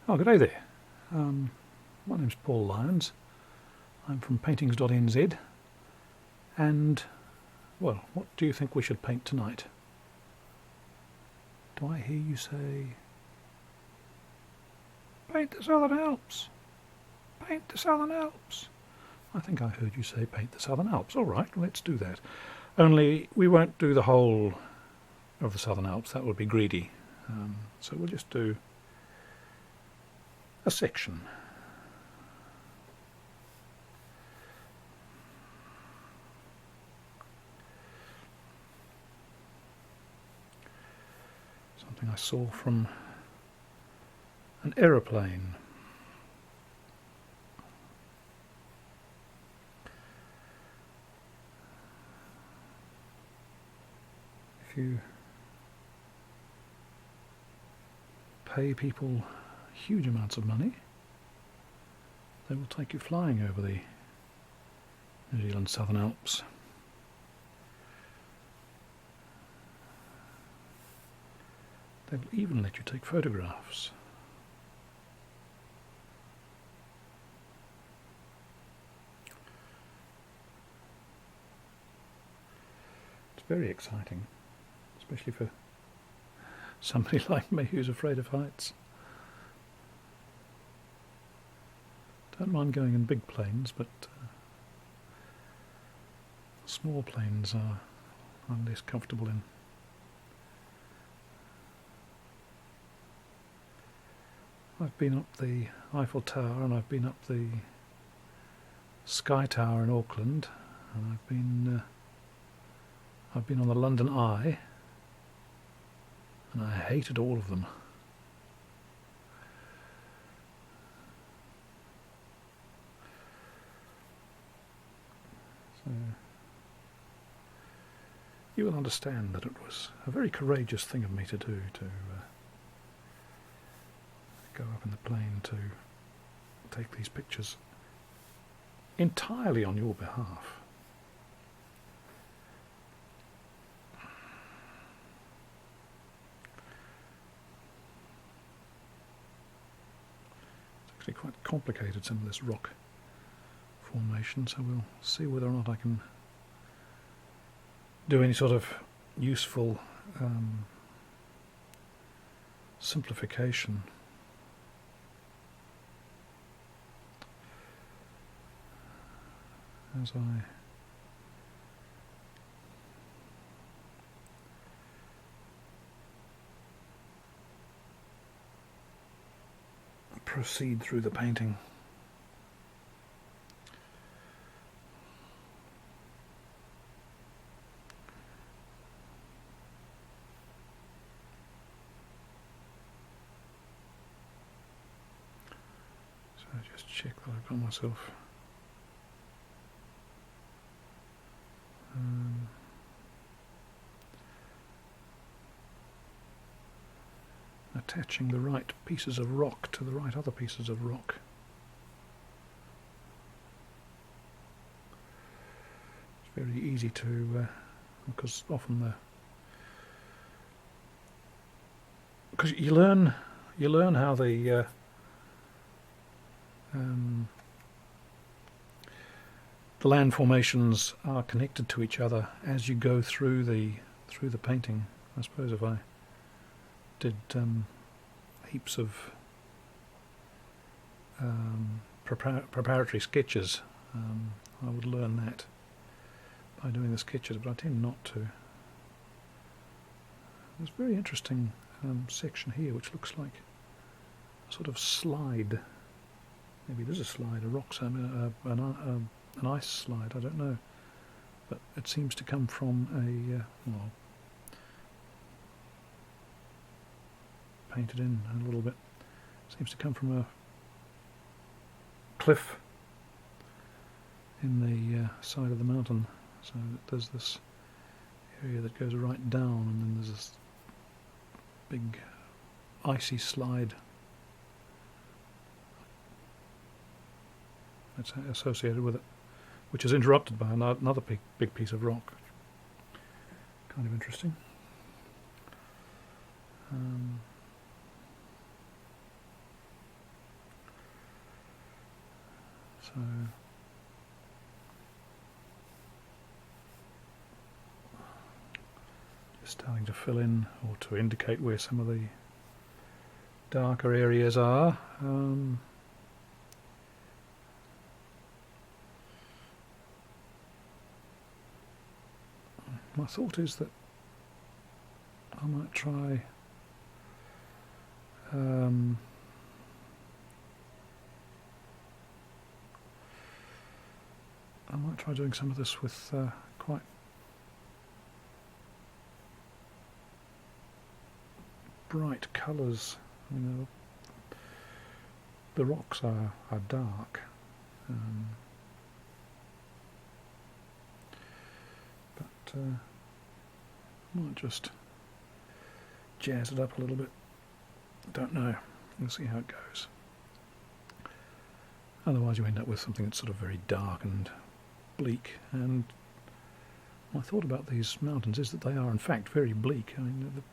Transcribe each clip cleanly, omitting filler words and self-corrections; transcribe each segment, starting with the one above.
Oh, good day there. My name's Paul Lyons. I'm from paintings.nz, and, well, what do you think we should paint tonight? Do I hear you say, paint the Southern Alps? Paint the Southern Alps? I think I heard you say paint the Southern Alps. All right, let's do that. Only we won't do the whole of the Southern Alps. That would be greedy. So we'll just do a section. Something I saw from an aeroplane. If you pay people huge amounts of money, they will take you flying over the New Zealand Southern Alps. They will even let you take photographs. It's very exciting, especially for somebody like me who's afraid of heights. Don't mind going in big planes, but small planes I'm less comfortable in. I've been up the Eiffel Tower and I've been up the Sky Tower in Auckland, and I've been on the London Eye, and I hated all of them. So you will understand that it was a very courageous thing of me to do, to go up in the plane to take these pictures entirely on your behalf. It's actually quite complicated, some of this rock formation, so we'll see whether or not I can do any sort of useful simplification. As I proceed through the painting. So just check that I've got myself attaching the right pieces of rock to the right other pieces of rock. It's very easy to, because often because you learn how the land formations are connected to each other as you go through the painting. I suppose if I did heaps of preparatory sketches, I would learn that by doing the sketches, but I tend not to. There's a very interesting section here which looks like a sort of slide. Maybe there's a slide, a rock, an ice slide, I don't know, but it seems to come from well, painted in a little bit, seems to come from a cliff in the side of the mountain. So there's this area that goes right down, and then there's this big icy slide that's associated with it, which is interrupted by another big piece of rock. Kind of interesting. So just starting to fill in, or to indicate where some of the darker areas are. My thought is that I might try doing some of this with quite bright colours. I mean, the rocks are dark, but I might just jazz it up a little bit. Don't know. We'll see how it goes. Otherwise you end up with something that's sort of very dark and bleak. And my thought about these mountains is that they are in fact very bleak. I mean,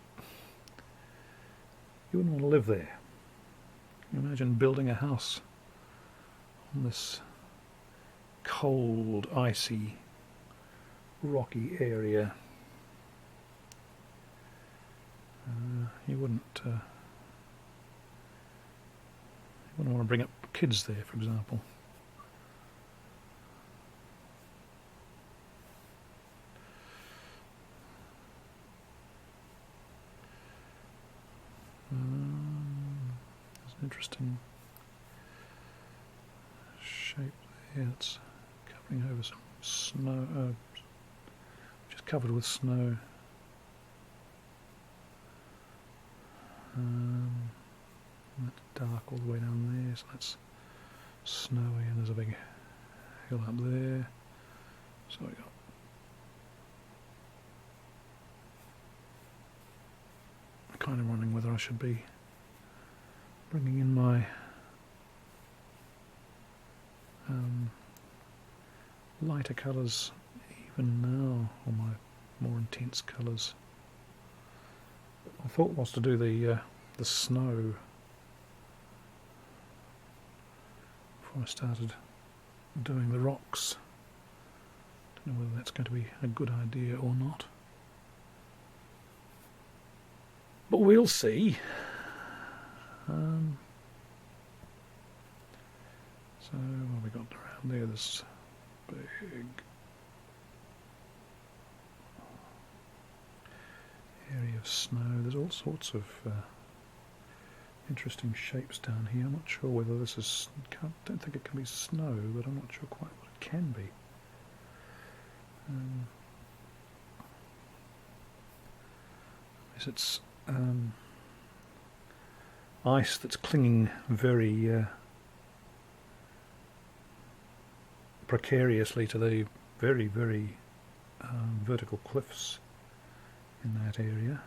you wouldn't want to live there. Imagine building a house on this cold, icy, rocky area. You wouldn't want to bring up kids there, for example. There's an interesting shape there. It's covering over some snow, just covered with snow. That's dark all the way down there, so that's snowy, and there's a big hill up there. So we got kind of wondering whether I should be bringing in my lighter colours even now, or my more intense colours. My thought was to do the snow before I started doing the rocks. Don't know whether that's going to be a good idea or not, but we'll see. So what have we got around there? This big area of snow. There's all sorts of interesting shapes down here. I'm not sure whether this is... don't think it can be snow, but I'm not sure quite what it can be. It's ice that's clinging very precariously to the very, very vertical cliffs in that area.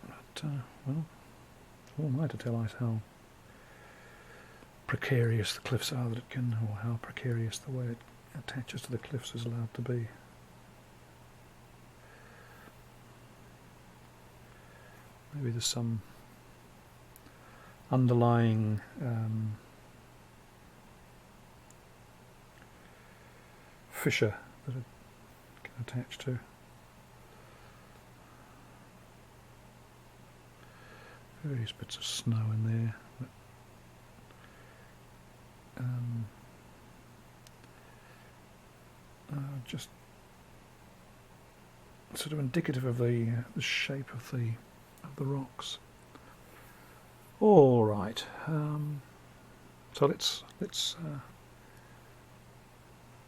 But, well, who am I to tell us how precarious the cliffs are that it can, or how precarious the way it attaches to the cliffs is allowed to be. Maybe there's some underlying fissure that it can attach to. Various bits of snow in there, but just sort of indicative of the shape of the rocks. All right, so let's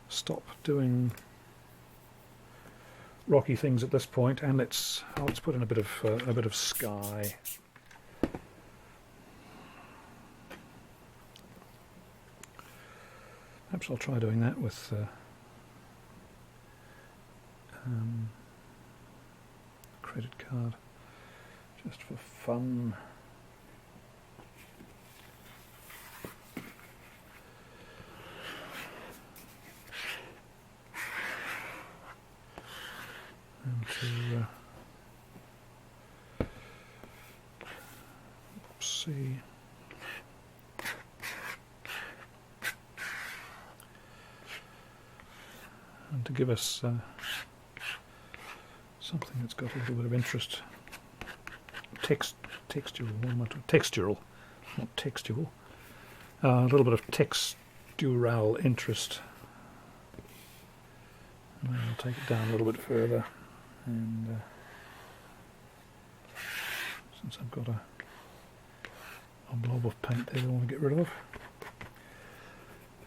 stop doing rocky things at this point, and let's put in a bit of sky. Perhaps I'll try doing that with credit card, just for fun. And to oops. see. And to give us something that's got a little bit of interest, textural, not textual, a little bit of textural interest. And I'll take it down a little bit further, and since I've got a blob of paint there I want to get rid of.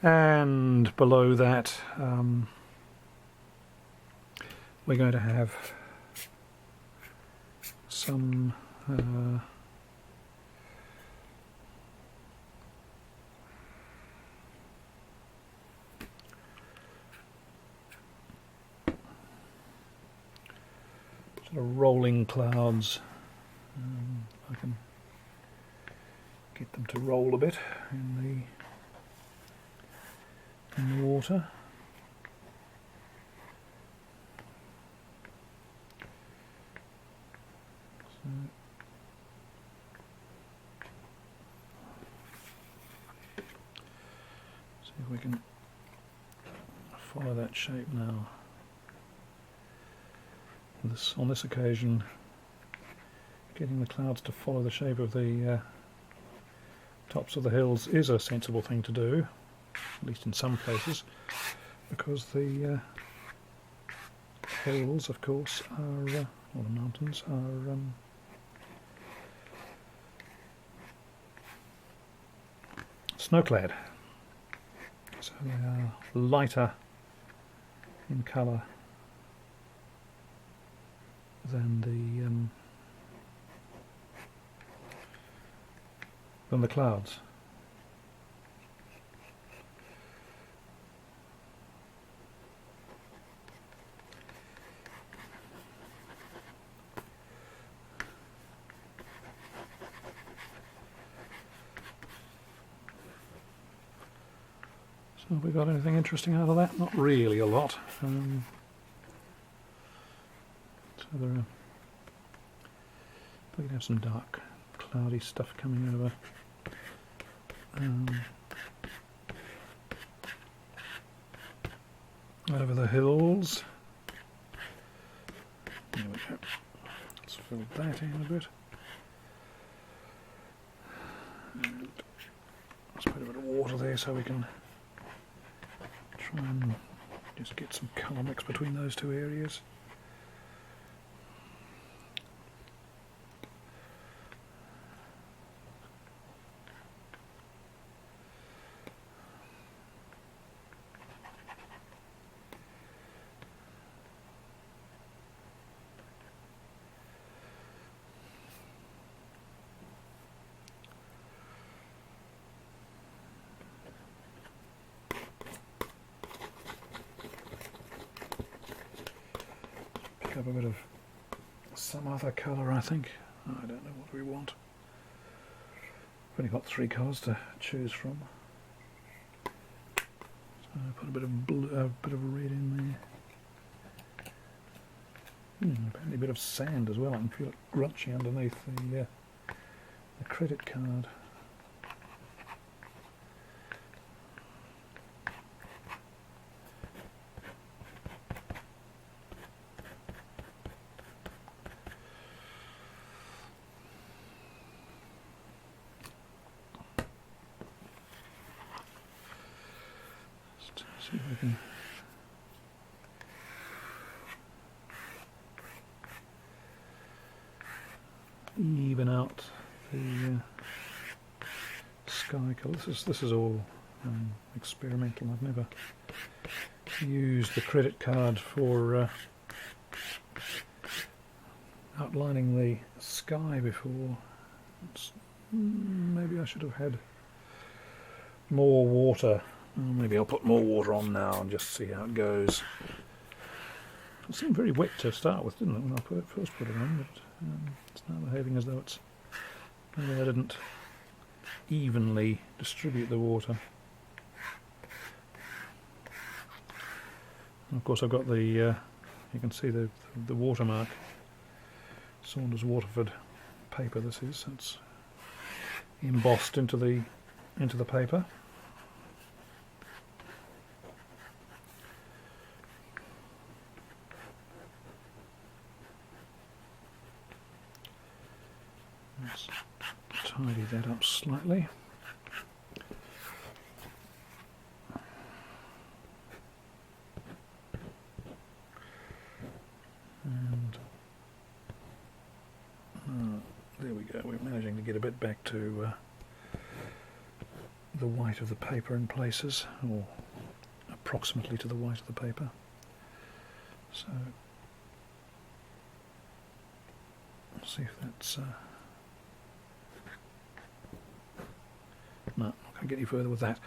And below that we're going to have some sort of rolling clouds. I can get them to roll a bit in the water. See if we can follow that shape now. On this occasion, getting the clouds to follow the shape of the tops of the hills is a sensible thing to do, at least in some places, because the hills, of course, are, or the mountains, are snow-clad, so they are lighter in colour than the clouds. So have we got anything interesting out of that? Not really a lot. So there are, we can have some dark cloudy stuff coming over over the hills. There we go. Let's fill that in a bit. And let's put a bit of water there so we can try and just get some colour mix between those two areas. Up a bit of some other colour, I think. I don't know what we want. We've only got 3 colours to choose from. So I put a bit of blue, a bit of red in there. Apparently a bit of sand as well. I can feel it crunchy underneath the credit card. See if we can even out the sky colour. This is all experimental. I've never used the credit card for outlining the sky before. Maybe I should have had more water. Maybe I'll put more water on now and just see how it goes. It seemed very wet to start with, didn't it, when I first put it on, but it's now behaving as though it's... Maybe I didn't evenly distribute the water. And of course I've got the... you can see the watermark. Saunders Waterford paper this is. It's embossed into the paper. Let's tidy that up slightly. And there we go, we're managing to get a bit back to the white of the paper in places, or approximately to the white of the paper. So, let's see if that's... no, I'm not going to get any further with that.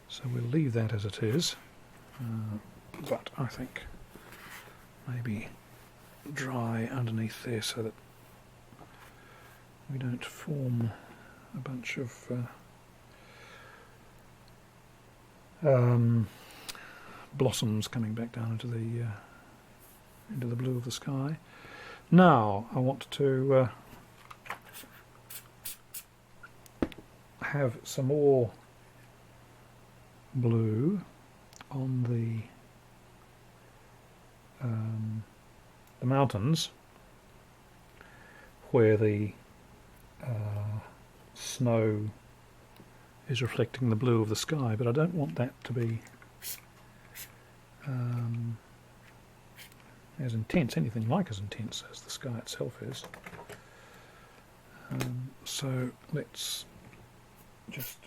So we'll leave that as it is, but I think maybe dry underneath there so that we don't form a bunch of blossoms coming back down into the blue of the sky. Now I want to have some more blue on the mountains where the snow is reflecting the blue of the sky, but I don't want that to be as intense, anything like as intense as the sky itself is. So let's just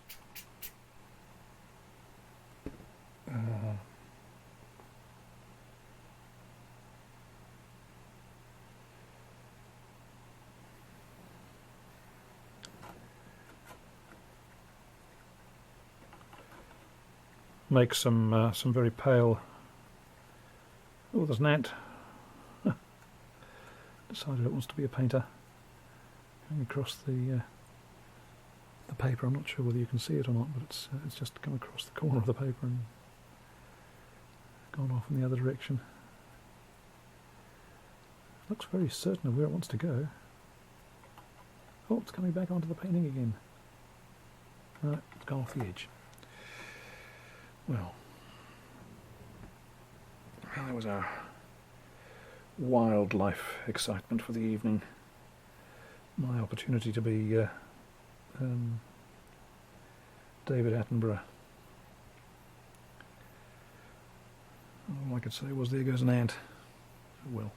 make some very pale. Oh, there's an ant. Decided it wants to be a painter. Going across the paper. I'm not sure whether you can see it or not, but it's just come across the corner of the paper and gone off in the other direction. Looks very certain of where it wants to go. Oh, it's coming back onto the painting again. No, it's gone off the edge. Well, that was our wildlife excitement for the evening. My opportunity to be David Attenborough. All I could say was, there goes an ant. Well.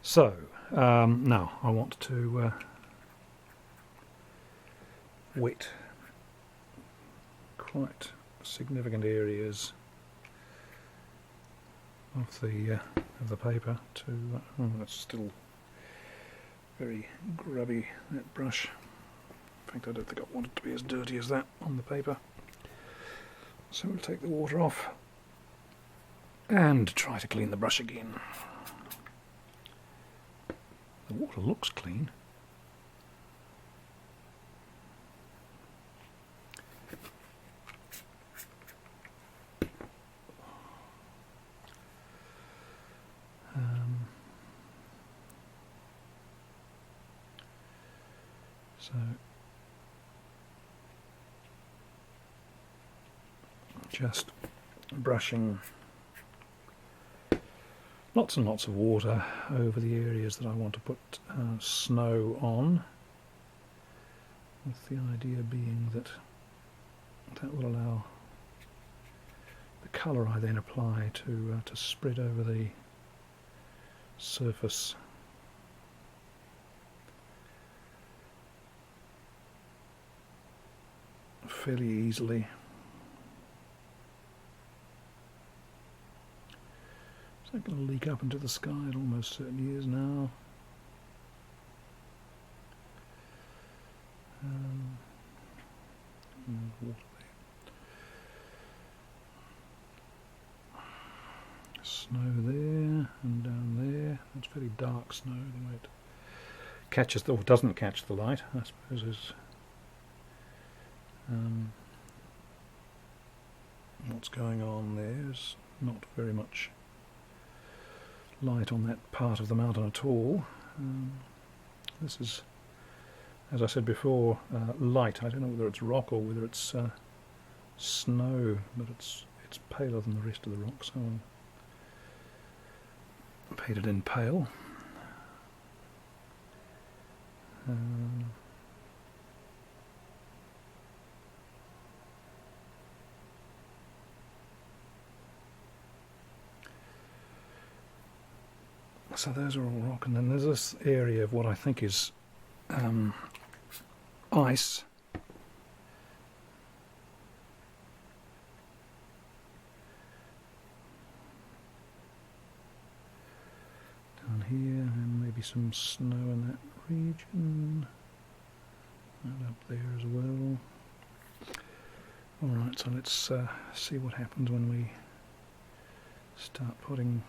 So, now I want to wet quite significant areas of the paper to... oh, that's still very grubby, that brush. In fact, I don't think I want it to be as dirty as that on the paper. So we'll take the water off and try to clean the brush again. The water looks clean. So just brushing lots and lots of water over the areas that I want to put snow on, with the idea being that that will allow the colour I then apply to spread over the surface. Fairly easily. Is that going to leak up into the sky? It almost certainly is now. Water there. Snow there and down there. That's very dark snow. The way it catches or doesn't catch the light, I suppose, is what's going on there. Is not very much light on that part of the mountain at all. This is, as I said before, light. I don't know whether it's rock or whether it's snow, but it's paler than the rest of the rock, so I'll paint it in pale. So those are all rock, and then there's this area of what I think is ice. Down here, and maybe some snow in that region, and up there as well. Alright, so let's see what happens when we start putting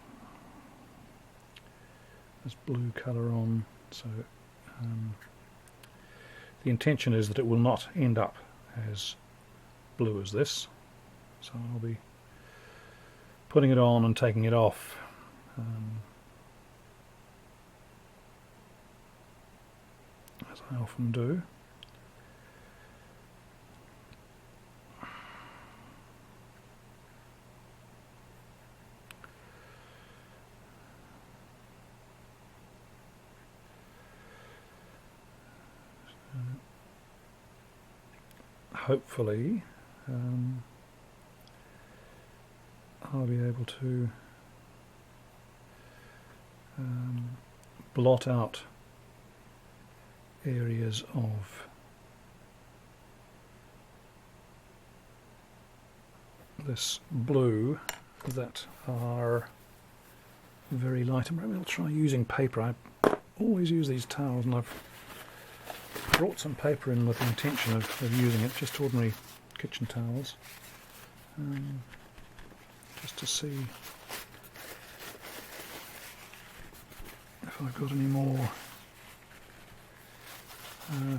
this blue colour on. So the intention is that it will not end up as blue as this, so I'll be putting it on and taking it off as I often do. Hopefully I'll be able to blot out areas of this blue that are very light. Maybe I'll try using paper. I always use these towels, and I've brought some paper in with the intention of using it, just ordinary kitchen towels, just to see if I've got any more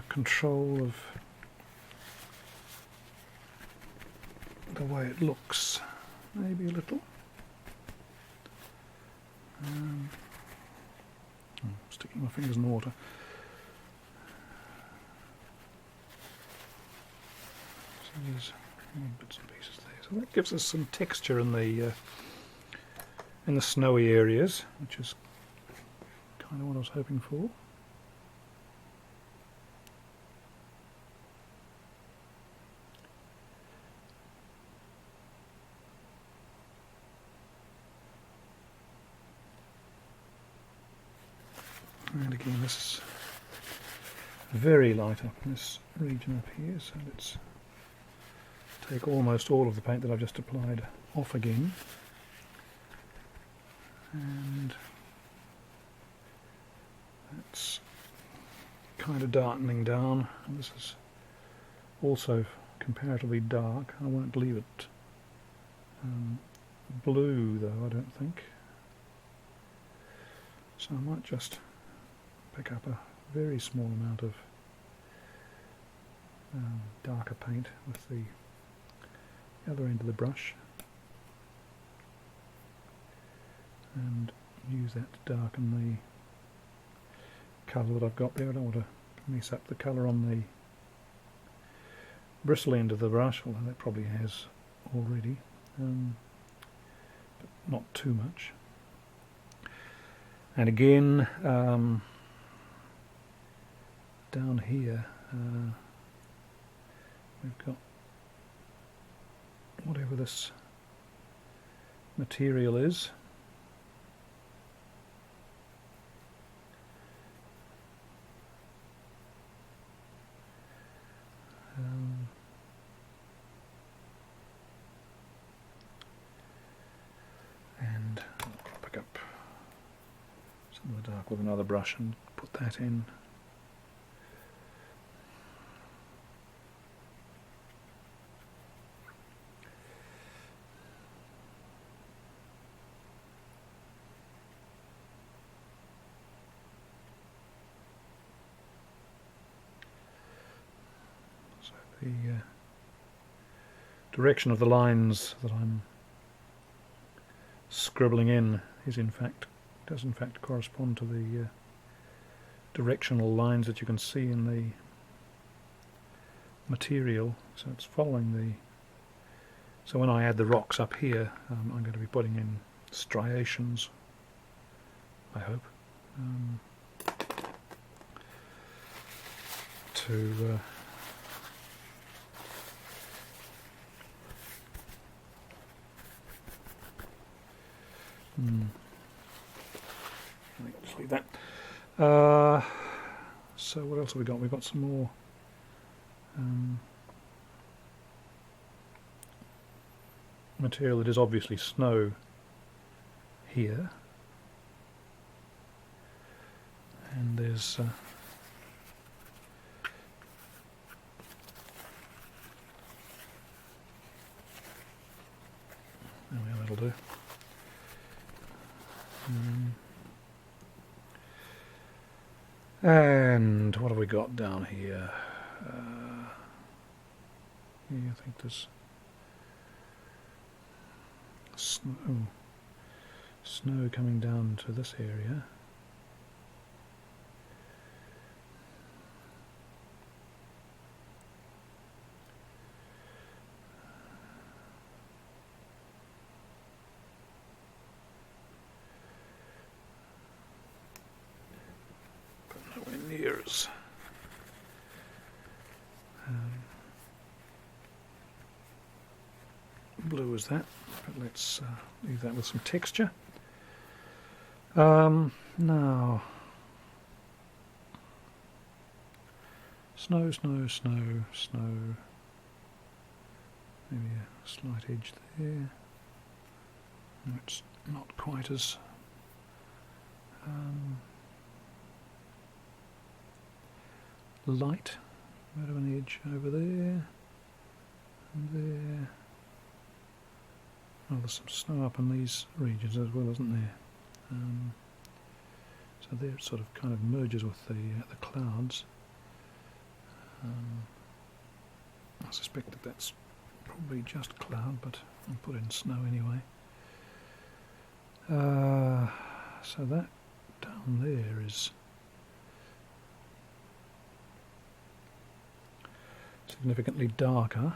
control of the way it looks, maybe a little. Sticking my fingers in the water. So there's bits and pieces there. So that gives us some texture in the snowy areas, which is kind of what I was hoping for. And again, this is very light up in this region up here, so let's take almost all of the paint that I've just applied off again, and that's kind of darkening down. And this is also comparatively dark. I won't leave it blue though, I don't think, so I might just pick up a very small amount of darker paint with the other end of the brush and use that to darken the colour that I've got there. I don't want to mess up the colour on the bristle end of the brush, although that probably has already, but not too much. And again, down here we've got whatever this material is. And I'll pick up some of the dark with another brush and put that in. the direction of the lines that I'm scribbling in does in fact correspond to the directional lines that you can see in the material. So it's following the. So when I add the rocks up here, I'm going to be putting in striations, I hope, to just leave that. So what else have we got? We've got some more material that is obviously snow here, and there's that'll do. And what have we got down here? Yeah, I think there's snow coming down to this area. But nowhere near as blue as that, but let's leave that with some texture. Now, snow, snow, snow, snow, maybe a slight edge there. It's not quite as light. A bit of an edge over there and there. Oh, there's some snow up in these regions as well, isn't there? So there it sort of kind of merges with the clouds. I suspect that that's probably just cloud, but I'll put in snow anyway. So that down there is significantly darker.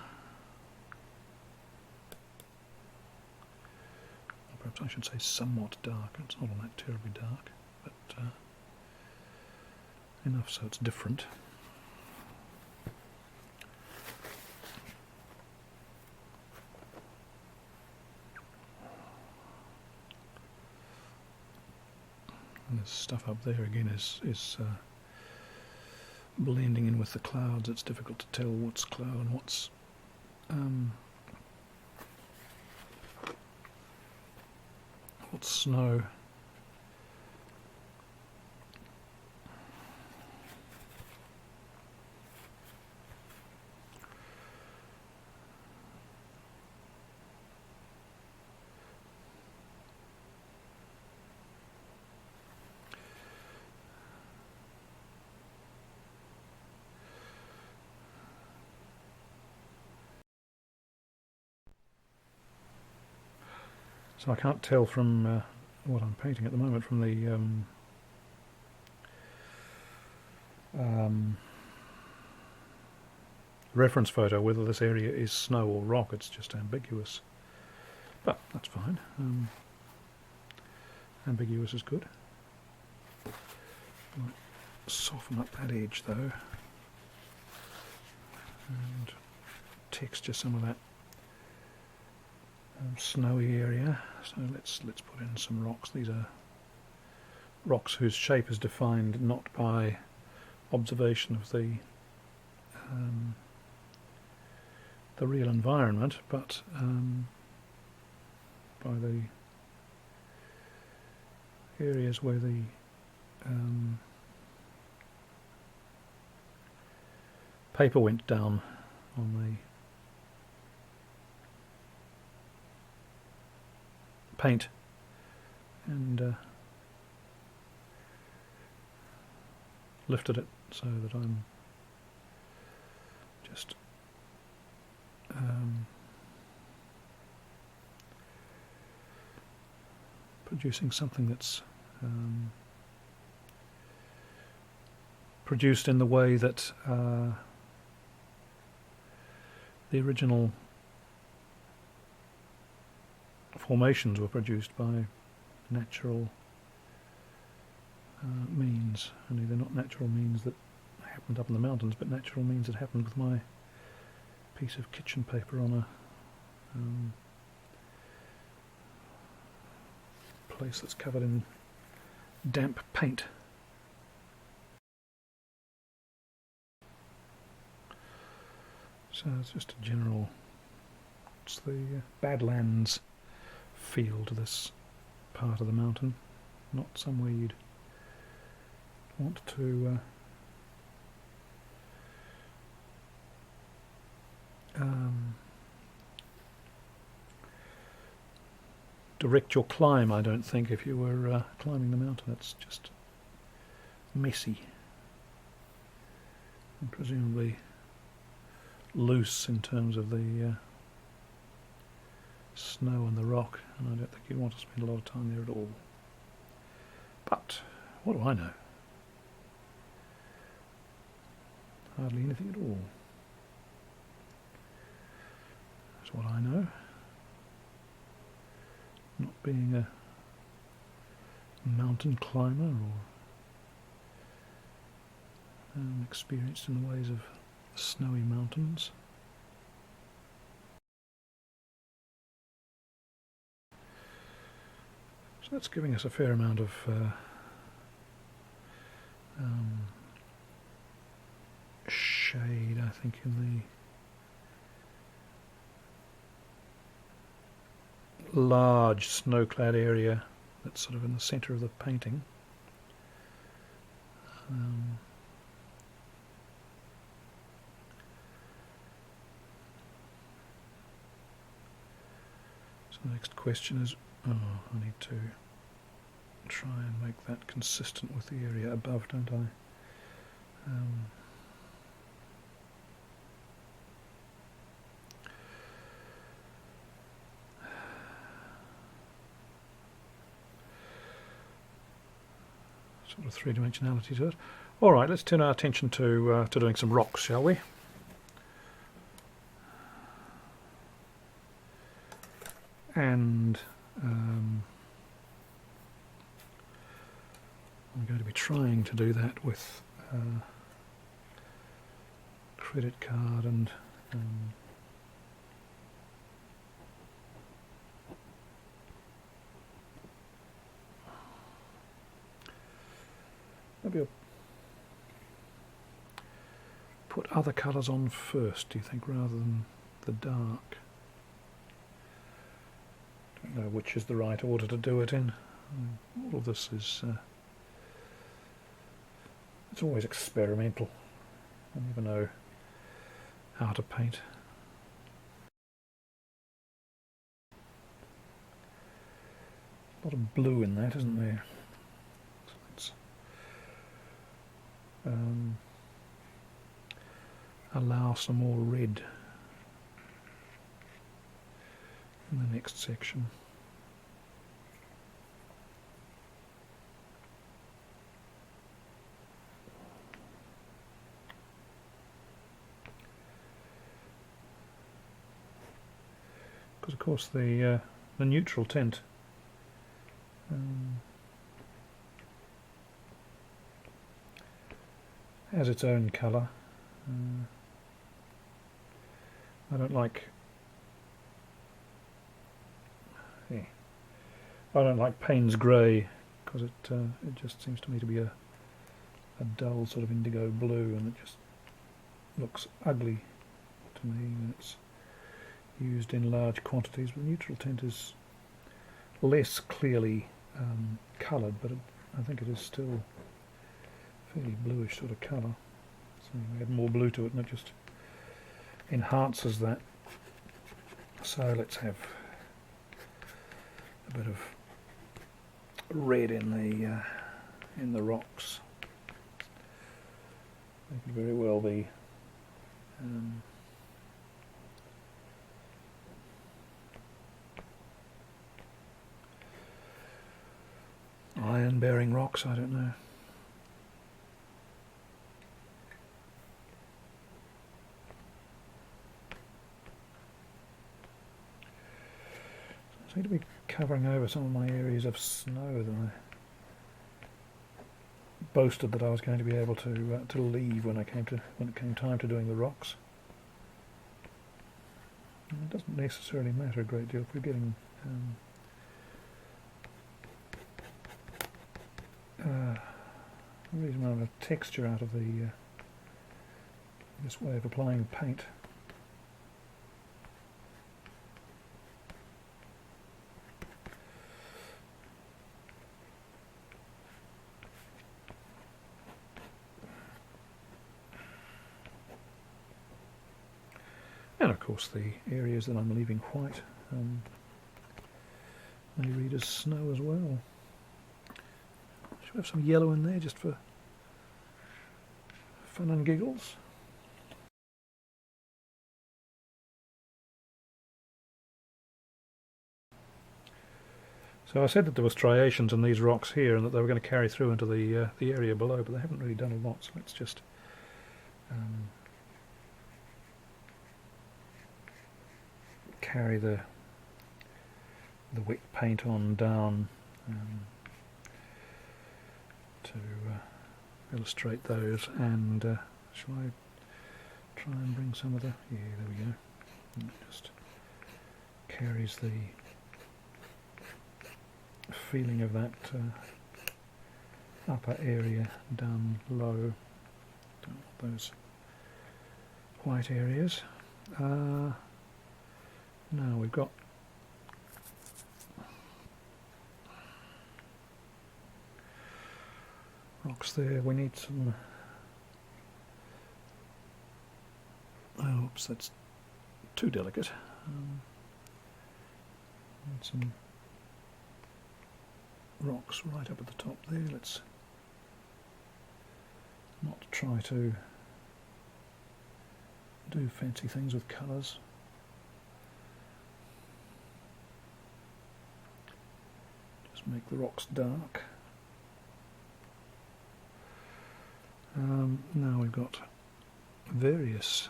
Perhaps I should say somewhat dark. It's not all that terribly dark, but enough so it's different. And this stuff up there again is blending in with the clouds. It's difficult to tell what's cloud and what's snow. So I can't tell from what I'm painting at the moment from the reference photo whether this area is snow or rock. It's just ambiguous, but that's fine. Ambiguous is good. Might soften up that edge though and texture some of that snowy area. So let's put in some rocks. These are rocks whose shape is defined not by observation of the real environment, but by the areas where the paper went down on the paint and lifted it so that I'm just producing something that's produced in the way that the original formations were produced by natural means. Only they're not natural means that happened up in the mountains, but natural means that happened with my piece of kitchen paper on a place that's covered in damp paint. So it's just a general, it's the Badlands feel to this part of the mountain, not somewhere you'd want to direct your climb, I don't think, if you were climbing the mountain. It's just messy and presumably loose in terms of the snow and the rock, and I don't think you'd want to spend a lot of time there at all. But what do I know? Hardly anything at all. That's what I know. Not being a mountain climber or experienced in the ways of snowy mountains. So that's giving us a fair amount of shade, I think, in the large snow-clad area that's sort of in the centre of the painting. So the next question is, I need to try and make that consistent with the area above, don't I? Sort of three-dimensionality to it. All right, let's turn our attention to doing some rocks, shall we? And I'm going to be trying to do that with credit card and maybe I'll put other colours on first, do you think, rather than the dark? Don't know which is the right order to do it in. All of this is it's always experimental. I never know how to paint. A lot of blue in that, isn't there? So let's allow some more red in the next section. Because of course the neutral tint has its own colour. I don't like Payne's grey, because it just seems to me to be a dull sort of indigo blue, and it just looks ugly to me when it's used in large quantities. But the neutral tint is less clearly coloured, but I think it is still fairly bluish sort of colour. So we add more blue to it and it just enhances that. So let's have a bit of red in the rocks. They could very well be bearing rocks, I don't know. I seem to be covering over some of my areas of snow that I boasted that I was going to be able to leave when it came time to doing the rocks. And it doesn't necessarily matter a great deal if we're getting a reasonable amount of texture out of this way of applying paint. And of course the areas that I'm leaving white may read as snow as well. Should we have some yellow in there just for fun and giggles? So I said that there were striations in these rocks here and that they were going to carry through into the area below, but they haven't really done a lot, so let's just carry the wet paint on down to illustrate those. And shall I try and bring some of the... yeah, there we go. And it just carries the feeling of that upper area down low. Don't want those white areas. Now we've got rocks there. We need some... oops, that's too delicate. Need some rocks right up at the top there. Let's not try to do fancy things with colours. Make the rocks dark. Now we've got various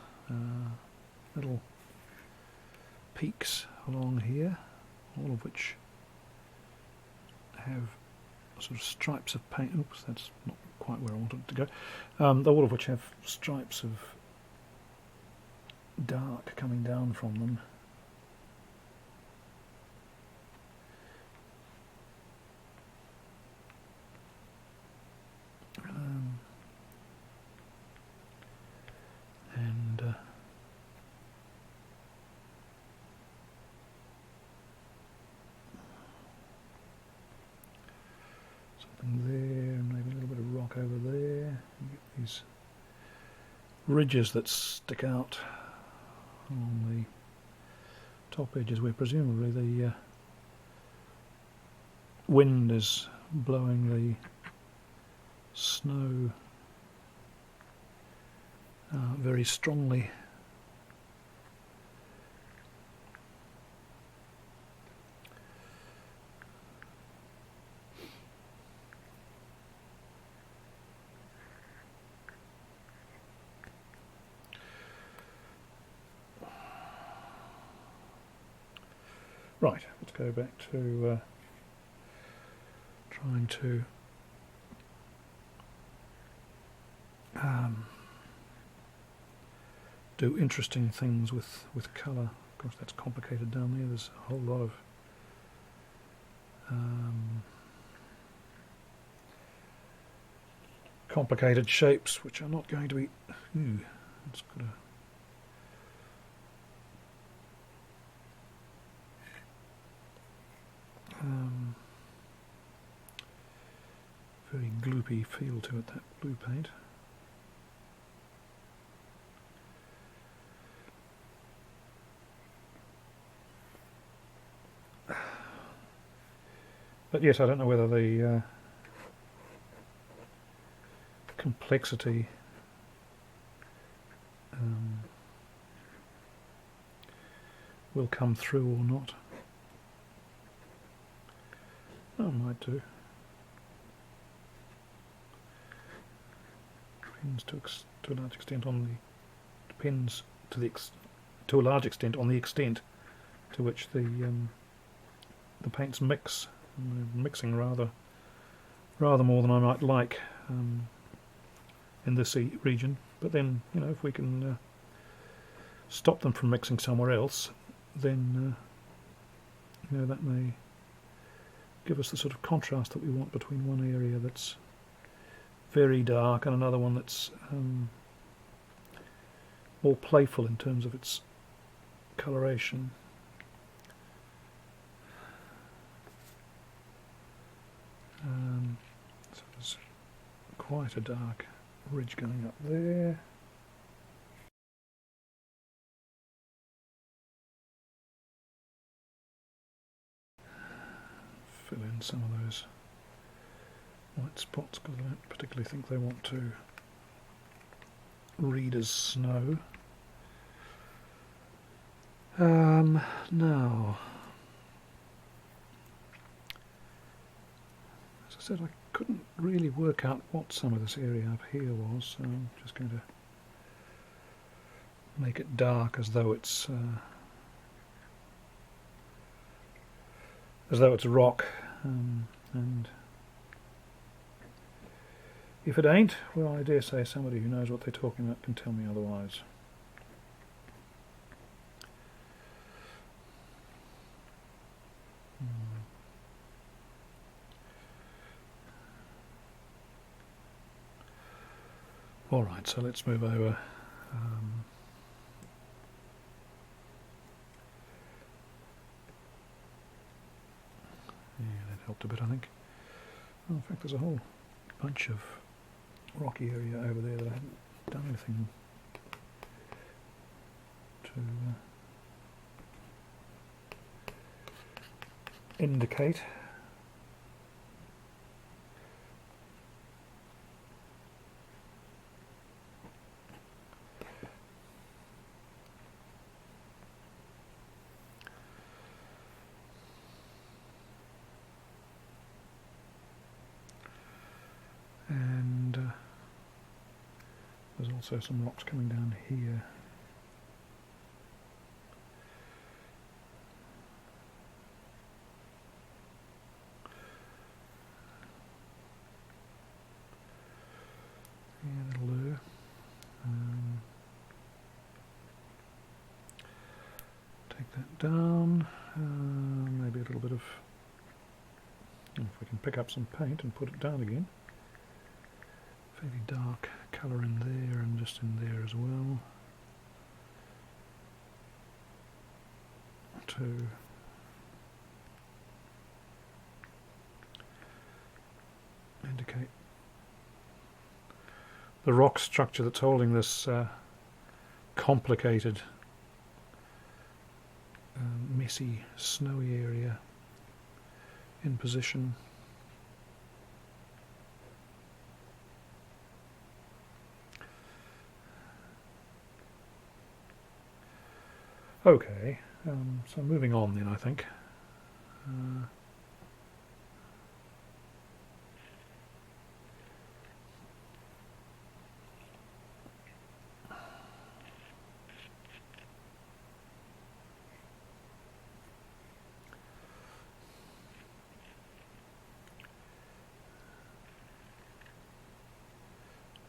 little peaks along here, all of which have sort of stripes of paint. Oops, that's not quite where I wanted it to go. All of which have stripes of dark coming down from them. Something there, maybe a little bit of rock over there. You get these ridges that stick out on the top edges where presumably the wind is blowing the snow very strongly. Right, let's go back to trying to do interesting things with colour. Of course, that's complicated down there. There's a whole lot of complicated shapes which are not going to be... Ooh, that's got a... very gloopy feel to it, that blue paint. But yes, I don't know whether the complexity will come through or not. Oh, might do. depends to a large extent on to a large extent on the extent to which the paints mix. And they're mixing rather more than I might like in this region. But then, you know, if we can stop them from mixing somewhere else, then you know, that may give us the sort of contrast that we want between one area that's very dark and another one that's more playful in terms of its coloration. So there's quite a dark ridge going up there. Fill in some of those white spots because I don't particularly think they want to read as snow. Now, as I said, I couldn't really work out what some of this area up here was, so I'm just going to make it dark as though it's rock, and if it ain't, well, I dare say somebody who knows what they're talking about can tell me otherwise. Alright, so let's move over. Yeah, that helped a bit, I think. Oh, in fact, there's a whole bunch of rocky area over there that I haven't done anything to indicate. And there's also some rocks coming down here. Yeah, that'll do. Take that down. Maybe a little bit of... if we can pick up some paint and put it down again. Fairly dark colour in there and just in there as well. To indicate the rock structure that's holding this complicated, messy, snowy area in position. Okay, so moving on then, I think.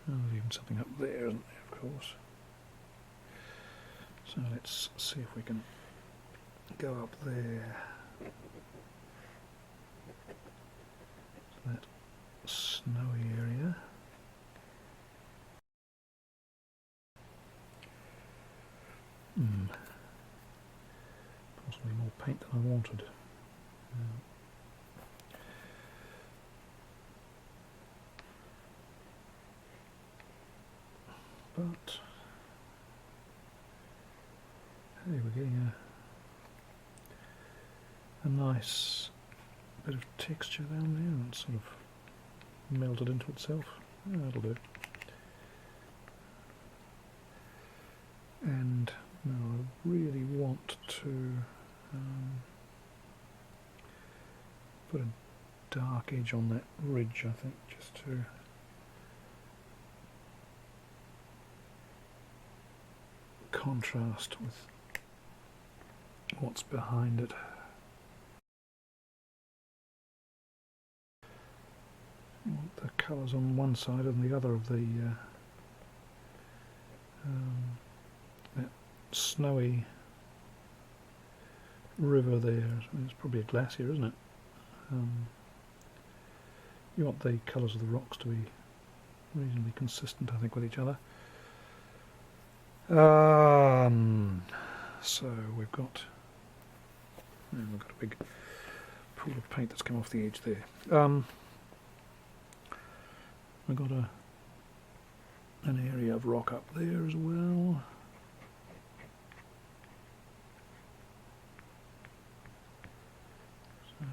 There's even something up there, isn't there, of course. So let's see if we can go up there. So that snowy area. Possibly more paint than I wanted. But hey, we're getting a nice bit of texture down there, and it's sort of melted into itself. Yeah, that'll do. And now I really want to put a dark edge on that ridge, I think, just to contrast with what's behind it. I want the colours on one side and the other of the that snowy river there. It's probably a glacier, isn't it? You want the colours of the rocks to be reasonably consistent, I think, with each other. So we've got a big pool of paint that's come off the edge there. We've got an area of rock up there as well. So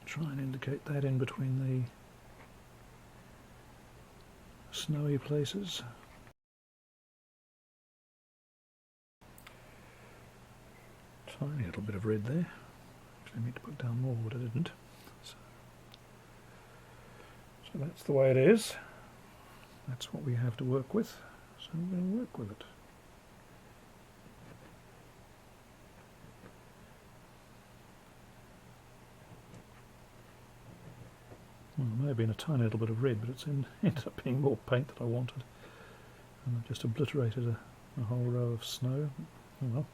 try and indicate that in between the snowy places. Tiny little bit of red there. Actually, I need to put down more, but I didn't. So that's the way it is. That's what we have to work with. So we're going to work with it. Well, there may have been a tiny little bit of red, but it's ended up being more paint than I wanted. And I've just obliterated a whole row of snow. Oh well.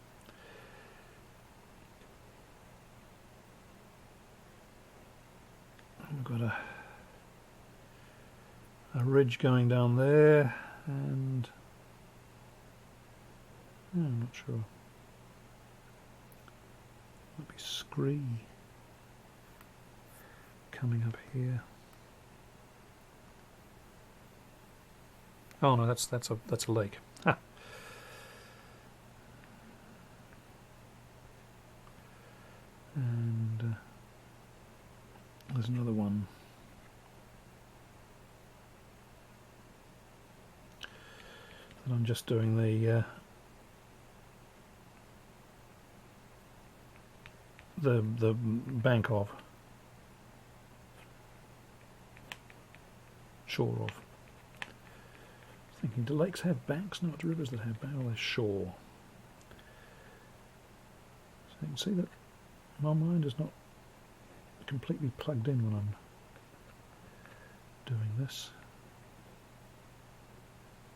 We've got a ridge going down there, and I'm not sure. Might be scree coming up here. Oh no, that's a lake. Ha. And there's another one. And I'm just doing the bank of, shore of. Thinking, do lakes have banks? No, it's rivers that have banks. Oh, they're shore. So you can see that my mind is not completely plugged in when I'm doing this.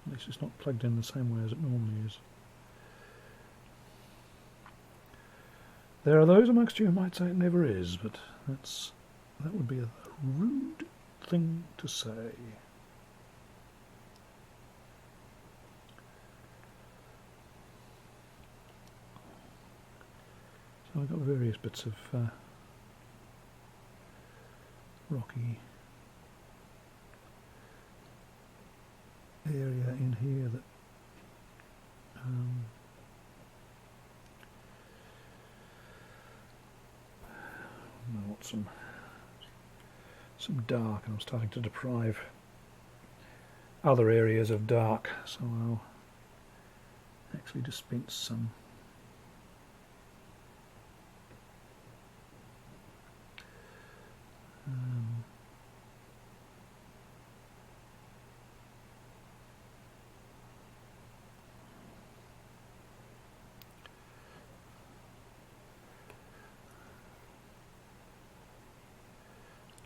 At least it's not plugged in the same way as it normally is. There are those amongst you who might say it never is, but that would be a rude thing to say. So I've got various bits of rocky area in here that I want some dark, and I'm starting to deprive other areas of dark, so I'll actually dispense some.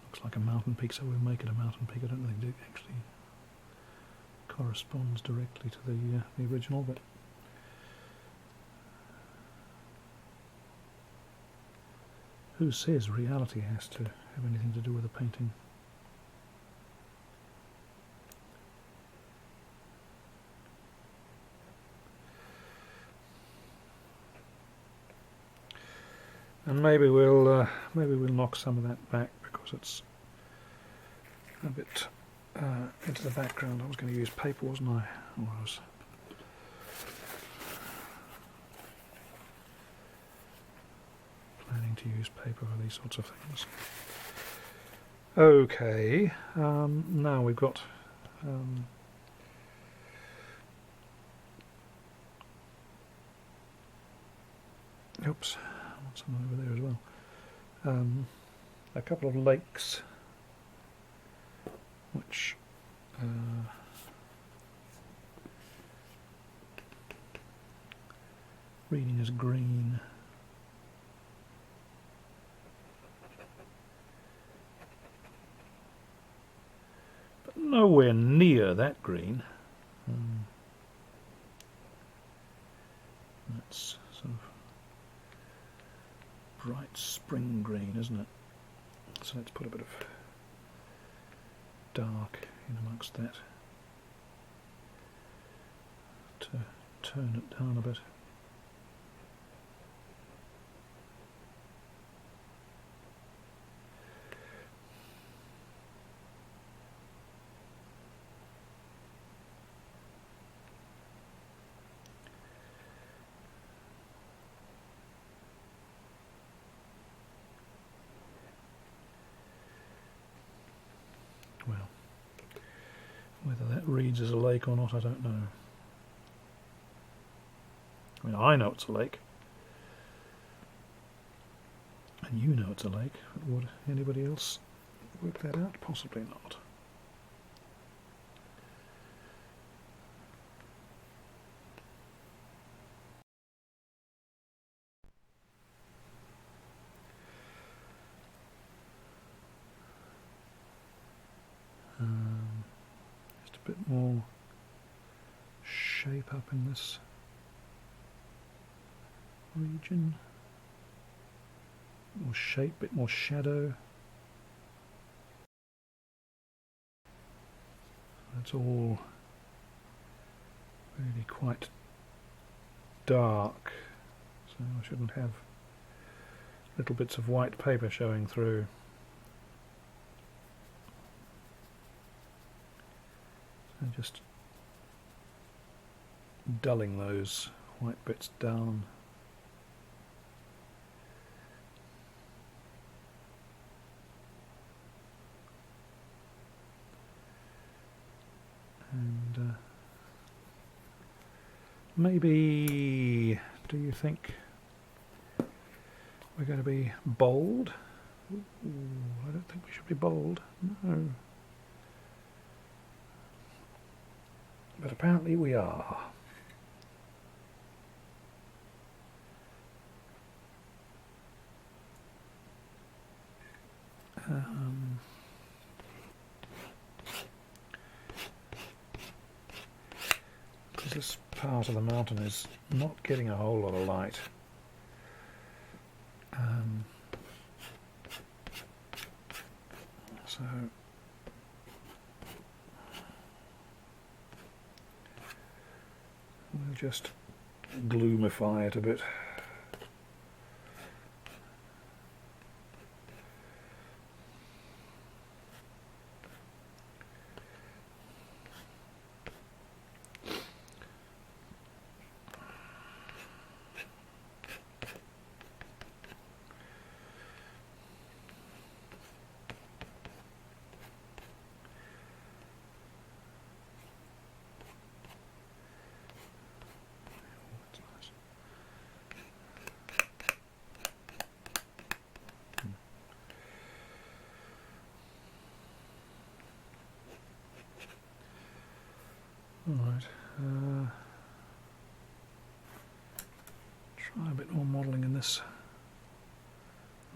Looks like a mountain peak, so we'll make it a mountain peak. I don't think it actually corresponds directly to the original, but who says reality has to have anything to do with a painting? And maybe we'll knock some of that back because it's a bit into the background. I was going to use paper, wasn't I? Or I was planning to use paper for these sorts of things. Okay, now we've got oops, I want some over there as well. A couple of lakes which reading as green. But nowhere near that green. That's sort of bright spring green, isn't it? So let's put a bit of dark in amongst that to turn it down a bit. Well, whether that reads as a lake or not, I don't know. I mean, I know it's a lake, and you know it's a lake, but would anybody else work that out? Possibly not. Just a bit more shape up in this region. More shape, bit more shadow. That's all really quite dark, so I shouldn't have little bits of white paper showing through. So just dulling those white bits down. And maybe, do you think we're going to be bold? Ooh, I don't think we should be bold. No. But apparently we are. Because this part of the mountain is not getting a whole lot of light. So we'll just gloomify it a bit. Alright, try a bit more modelling in this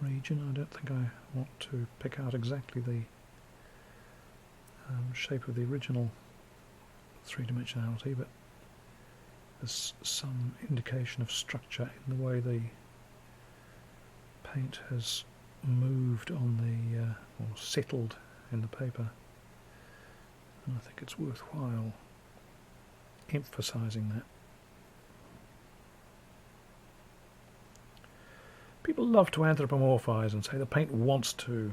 region. I don't think I want to pick out exactly the shape of the original three-dimensionality, but there's some indication of structure in the way the paint has moved on the, or settled in the paper, and I think it's worthwhile emphasising that. People love to anthropomorphise and say the paint wants to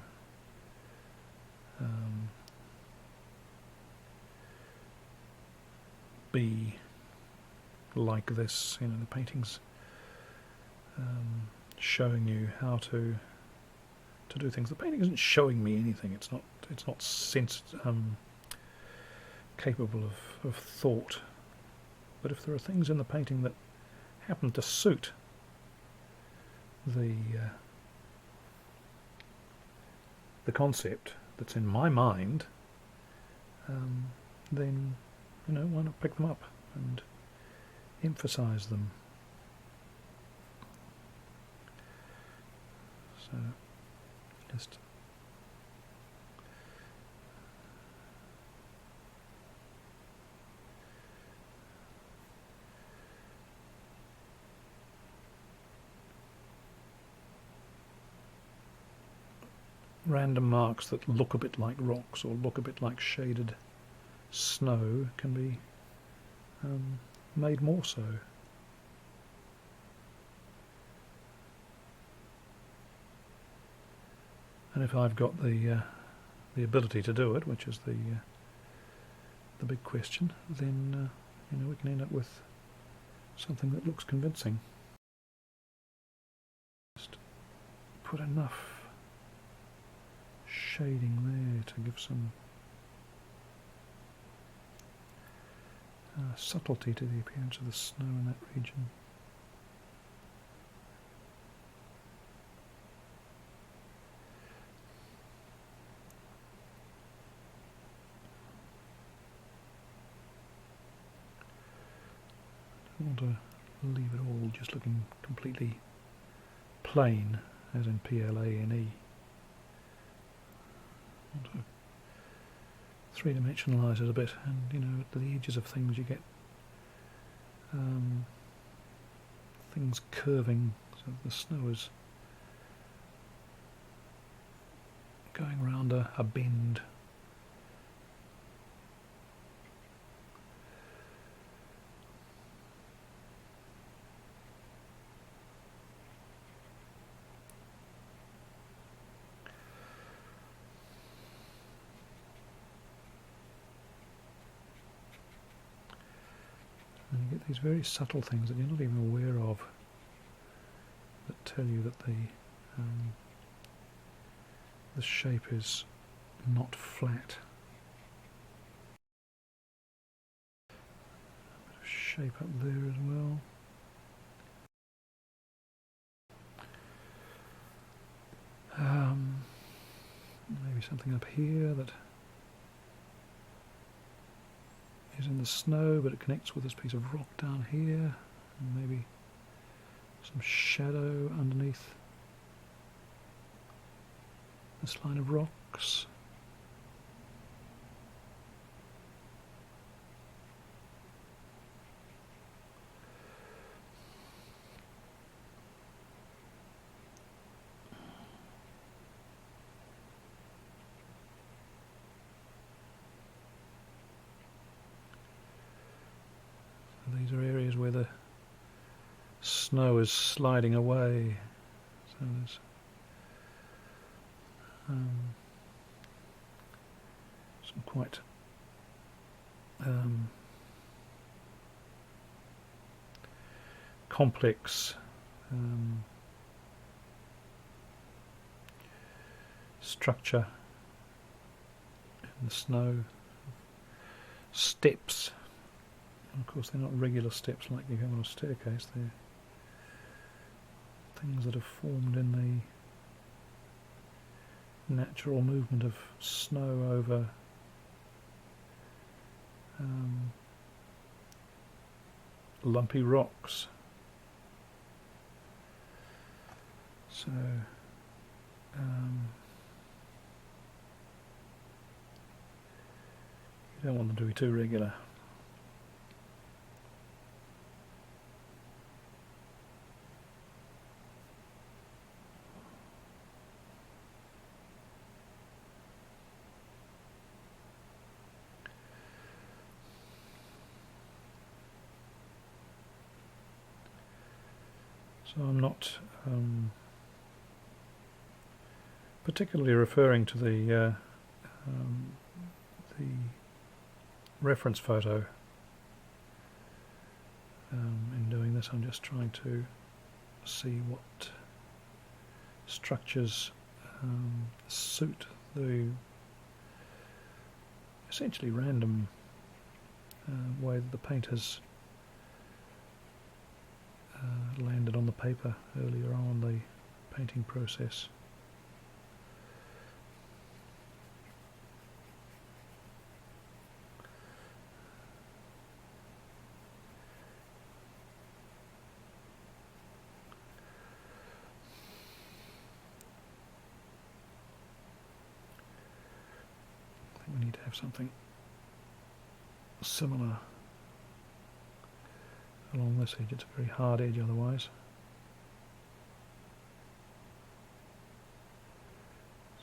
be like this. You know, the painting's showing you how to do things. The painting isn't showing me anything. It's not capable of thought. But if there are things in the painting that happen to suit the concept that's in my mind, then, you know, why not pick them up and emphasise them? So just random marks that look a bit like rocks or look a bit like shaded snow can be made more so. And if I've got the ability to do it, which is the big question, then you know, we can end up with something that looks convincing. Just put enough shading there to give some subtlety to the appearance of the snow in that region. I don't want to leave it all just looking completely plain, as in P-L-A-N-E. I want to three-dimensionalise it a bit, and you know, at the edges of things you get things curving, so the snow is going around a bend. And you get these very subtle things that you're not even aware of that tell you that the shape is not flat. A bit of shape up there as well. Maybe something up here that is in the snow, but it connects with this piece of rock down here, and maybe some shadow underneath this line of rocks. So these are areas where the snow is sliding away. So there's some quite complex structure in the snow. Steps. And of course they're not regular steps like you have on a staircase, they're things that are formed in the natural movement of snow over lumpy rocks. So you don't want them to be too regular. So I'm not particularly referring to the reference photo in doing this. I'm just trying to see what structures suit the essentially random way that the paint has landed on the paper earlier on in the painting process. need to have something similar along this edge. It's a very hard edge otherwise.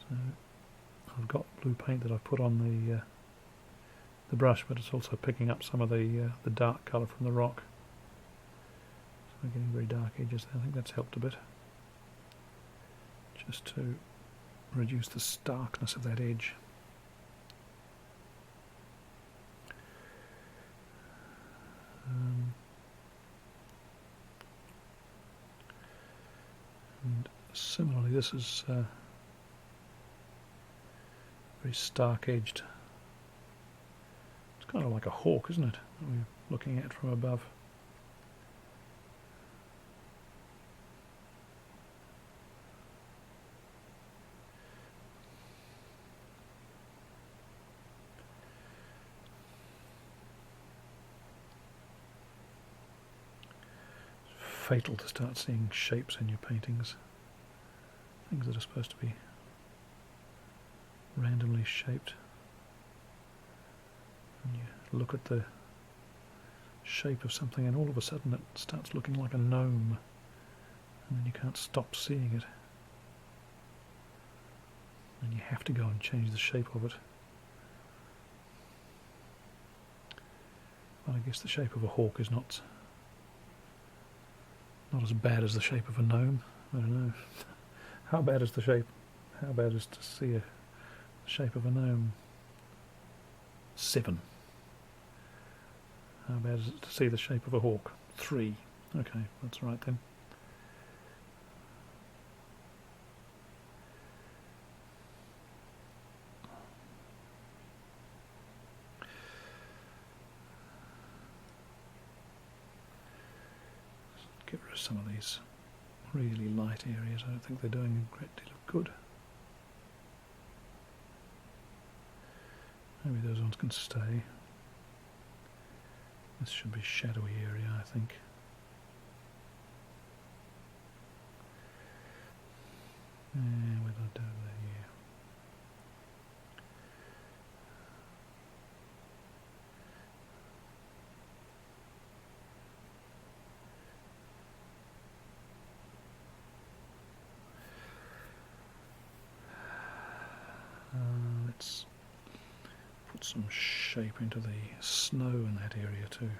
So I've got blue paint that I've put on the brush, but it's also picking up some of the dark colour from the rock. So we're getting very dark edges there. I think that's helped a bit, just to reduce the starkness of that edge. And similarly, this is very stark-edged. It's kind of like a hawk, isn't it, that we're looking at from above. It's fatal to start seeing shapes in your paintings. Things that are supposed to be randomly shaped. And you look at the shape of something and all of a sudden it starts looking like a gnome, and then you can't stop seeing it. And you have to go and change the shape of it. Well, I guess the shape of a hawk is not as bad as the shape of a gnome. I don't know. How bad is the shape? How bad is to see the shape of a gnome? 7. How bad is it to see the shape of a hawk? 3. Okay, that's right then. Get rid of some of these really light areas. I don't think they're doing a great deal of good. Maybe those ones can stay. This should be shadowy area, I think. Where did I do that here? Let's put some shape into the snow in that area to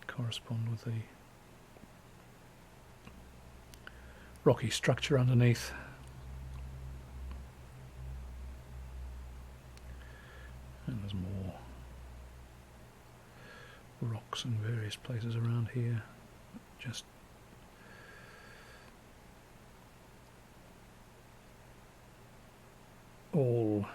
correspond with the rocky structure underneath. And there's more rocks in various places around here. Just all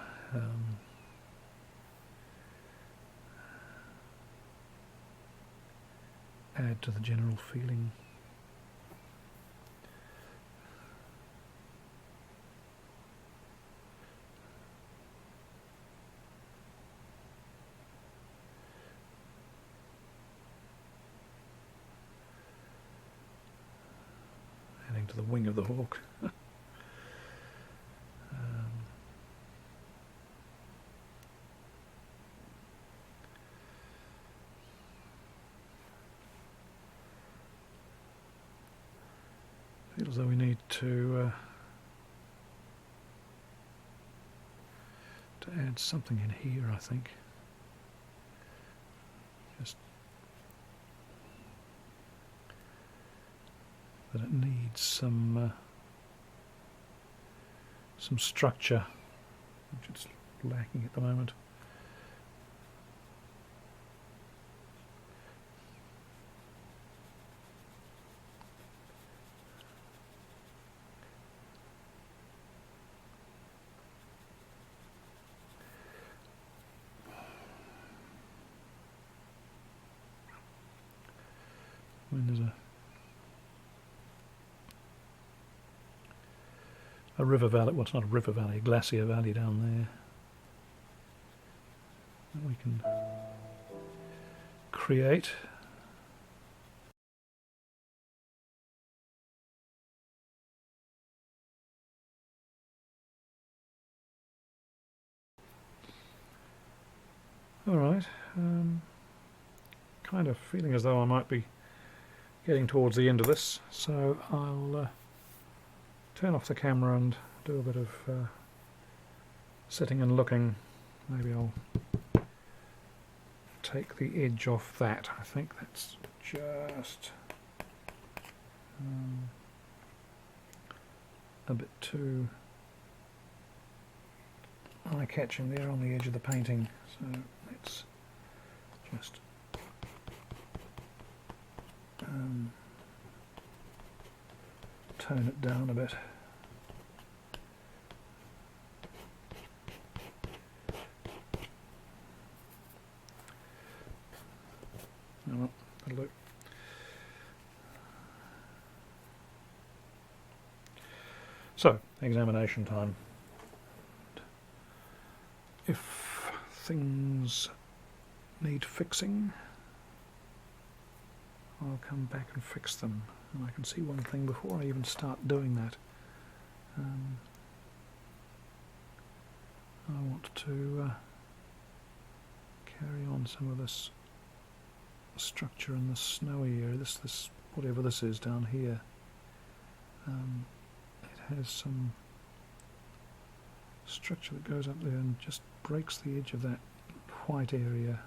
add to the general feeling. Adding to the wing of the hawk. Feels as though we need to add something in here, I think. Just that it needs some structure, which it's lacking at the moment. When there's a river valley, well, it's not a river valley, a glacier valley down there that we can create. Alright, kind of feeling as though I might be getting towards the end of this, so I'll turn off the camera and do a bit of sitting and looking. Maybe I'll take the edge off that. I think that's just a bit too eye-catching there on the edge of the painting, so let's just tone it down a bit. Oh, well, that'll do. So, examination time. If things need fixing, I'll come back and fix them. And I can see one thing before I even start doing that. I want to carry on some of this structure in the snowy area. This whatever this is down here. It has some structure that goes up there and just breaks the edge of that white area.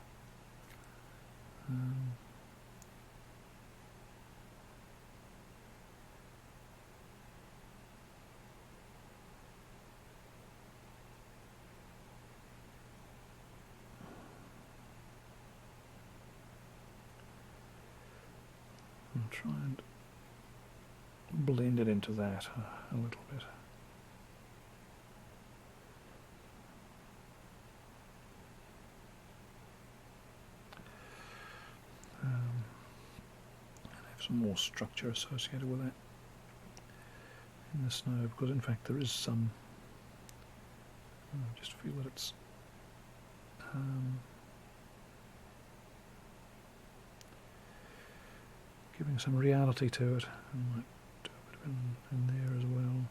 I'll try and blend it into that a little bit. And have some more structure associated with that in the snow, because in fact there is some. I just feel that it's giving some reality to it. I might do a bit in there as well.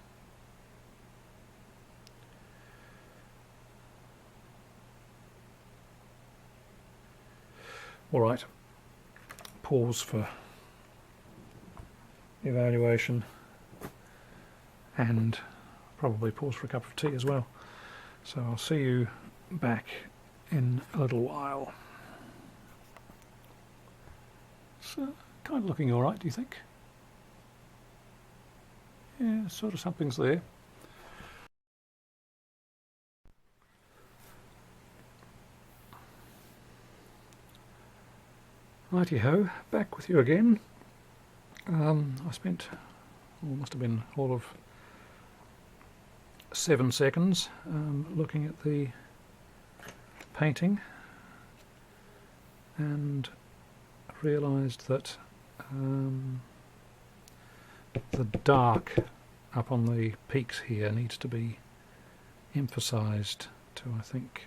Alright, pause for evaluation and probably pause for a cup of tea as well. So I'll see you back in a little while. So, kind of looking alright, do you think? Yeah, sort of something's there. Righty-ho, back with you again. I spent, must have been all of 7 seconds looking at the painting and realised that the dark up on the peaks here needs to be emphasised to, I think,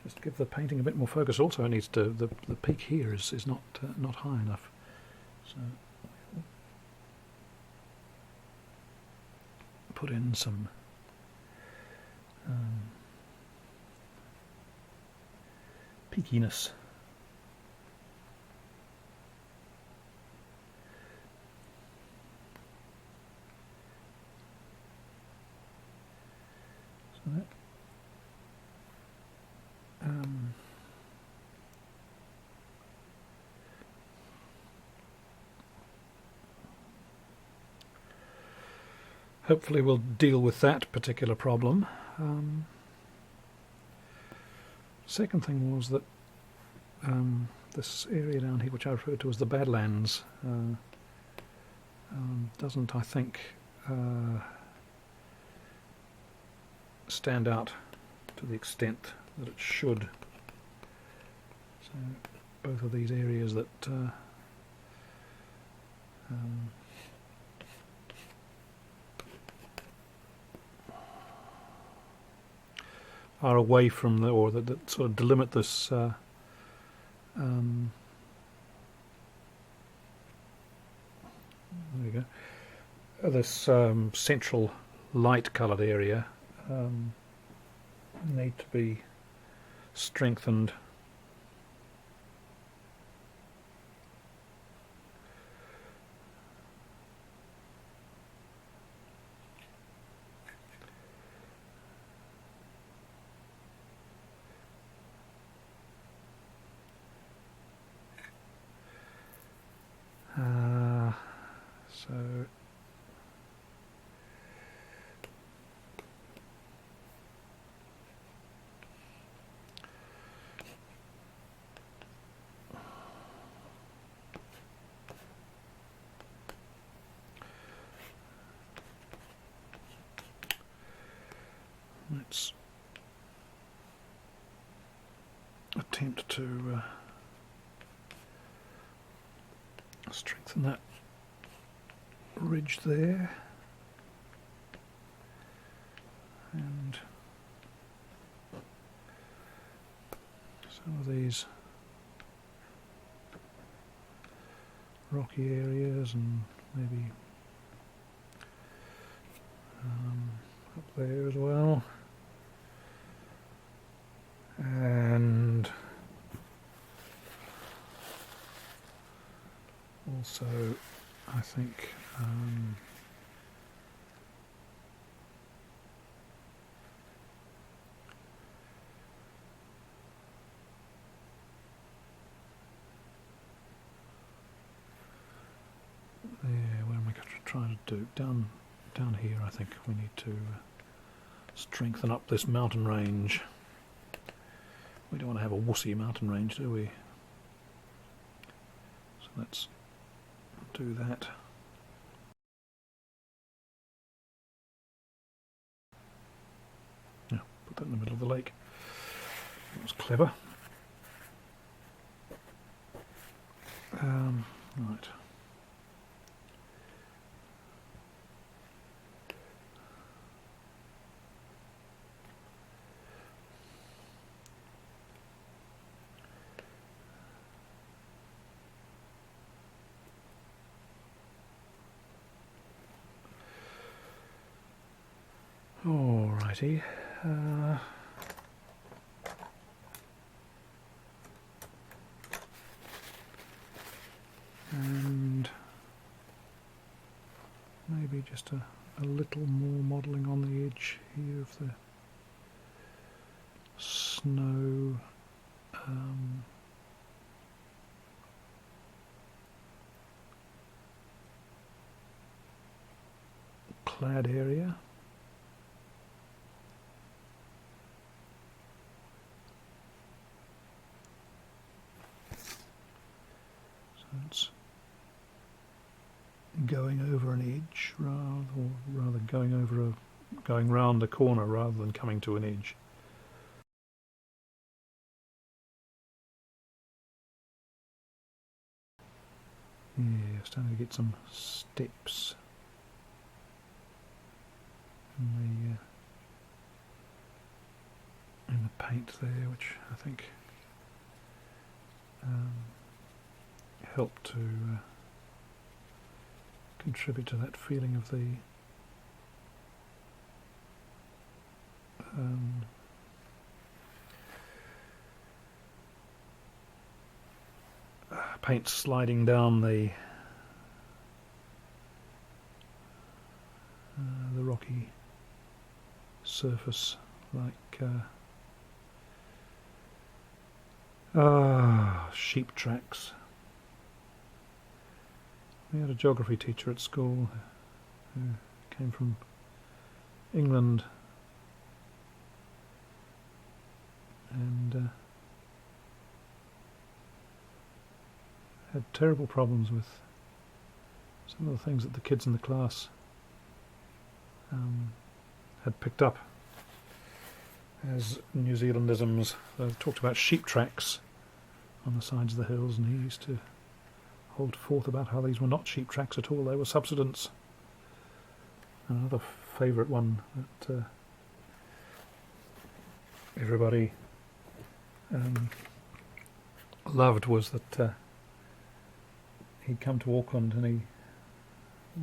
just give the painting a bit more focus. Also, it needs to the peak here is not not high enough. So put in some peakiness. So that hopefully we'll deal with that particular problem. Second thing was that this area down here, which I referred to as the Badlands, doesn't, I think, stand out to the extent that it should. So both of these areas that are away from the, or that sort of delimit this there you go, this central light coloured area need to be strengthened. So let's attempt to strengthen that ridge there, and some of these rocky areas, and maybe up there as well, and also I think what am I going to try to do? Down here I think we need to strengthen up this mountain range. We don't want to have a wussy mountain range, do we? So let's do that. Yeah, put that in the middle of the lake. That was clever. Right. Alrighty. And maybe just a little more modelling on the edge here of the snow. Clad area. So it's going over an edge rather going round a corner rather than coming to an edge. Yeah, starting to get some steps in the paint there, which I think help to contribute to that feeling of the paint sliding down the rocky surface like sheep tracks. We had a geography teacher at school who came from England and had terrible problems with some of the things that the kids in the class had picked up as New Zealandisms. They talked about sheep tracks on the sides of the hills, and he used to hold forth about how these were not sheep tracks at all, they were subsidence. Another favourite one that everybody loved was that he'd come to Auckland and he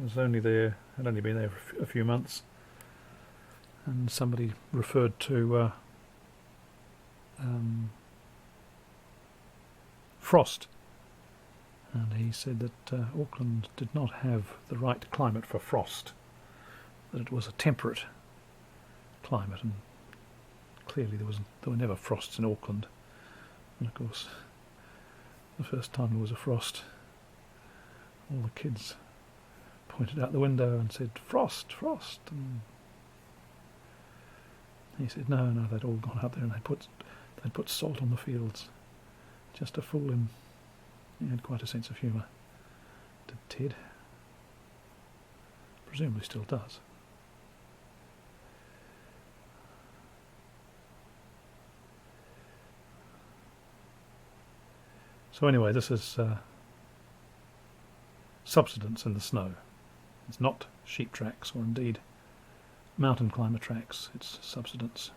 was only there, had only been there for a few months, and somebody referred to frost, and he said that Auckland did not have the right climate for frost, that it was a temperate climate, and clearly there were never frosts in Auckland. And of course, the first time there was a frost, all the kids pointed out the window and said, "Frost, frost," and he said, no, they'd all gone up there and they'd put salt on the fields just to fool him. He had quite a sense of humour, did Ted. Presumably still does. So anyway, this is subsidence in the snow. It's not sheep tracks or indeed mountain climber tracks, it's subsidence.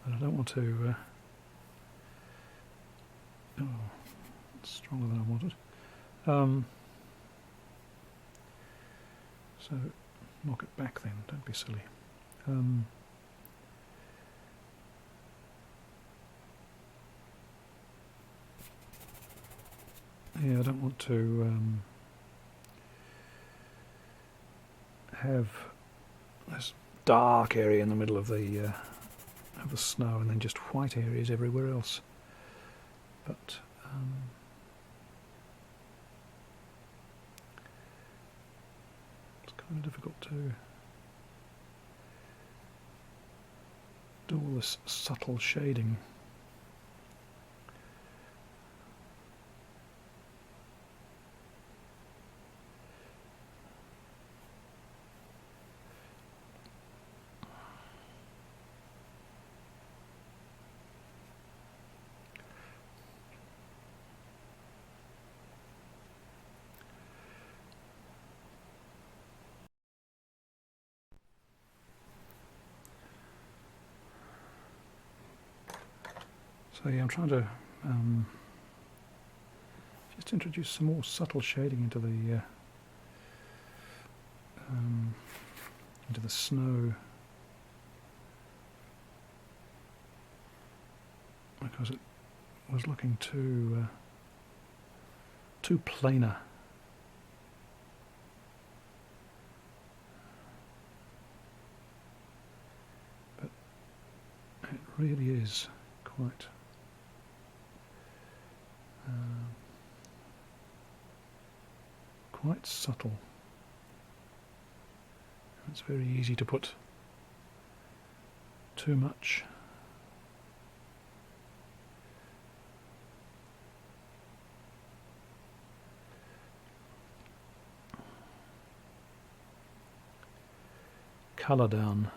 But I don't want to... oh, it's stronger than I wanted. So knock it back then, don't be silly. Yeah, I don't want to have this dark area in the middle of the snow and then just white areas everywhere else. But it's kind of difficult to do all this subtle shading. So yeah, I'm trying to just introduce some more subtle shading into the snow, because it was looking too plainer. But it really is quite quite subtle. It's very easy to put too much colour down.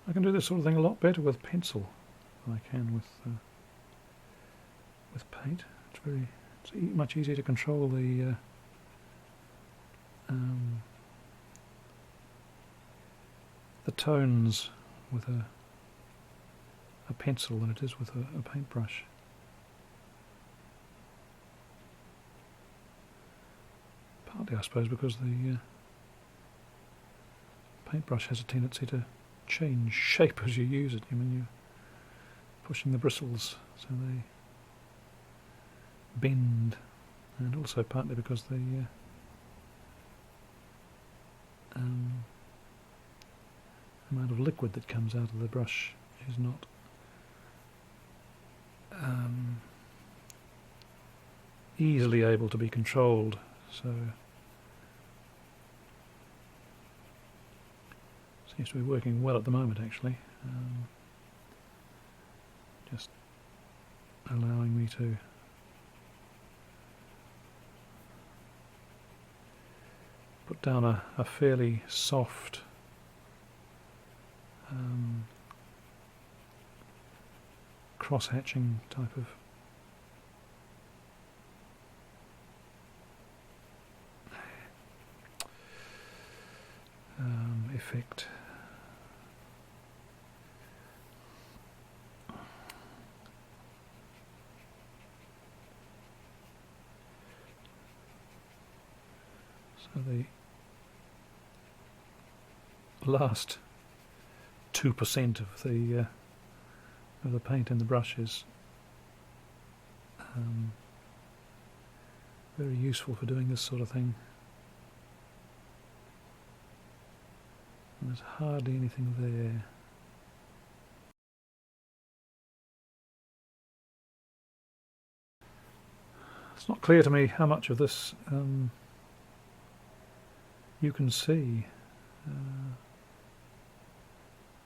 I can do this sort of thing a lot better with pencil than I can with paint. It's much easier to control the tones with a pencil than it is with a paintbrush. Partly, I suppose, because the paintbrush has a tendency to change shape as you use it. I mean, you're pushing the bristles so they bend, and also partly because the amount of liquid that comes out of the brush is not easily able to be controlled, so seems to be working well at the moment, actually. Just allowing me to put down a fairly soft cross-hatching type of effect. So the last 2% of the paint in the brush is very useful for doing this sort of thing. And there's hardly anything there. It's not clear to me how much of this you can see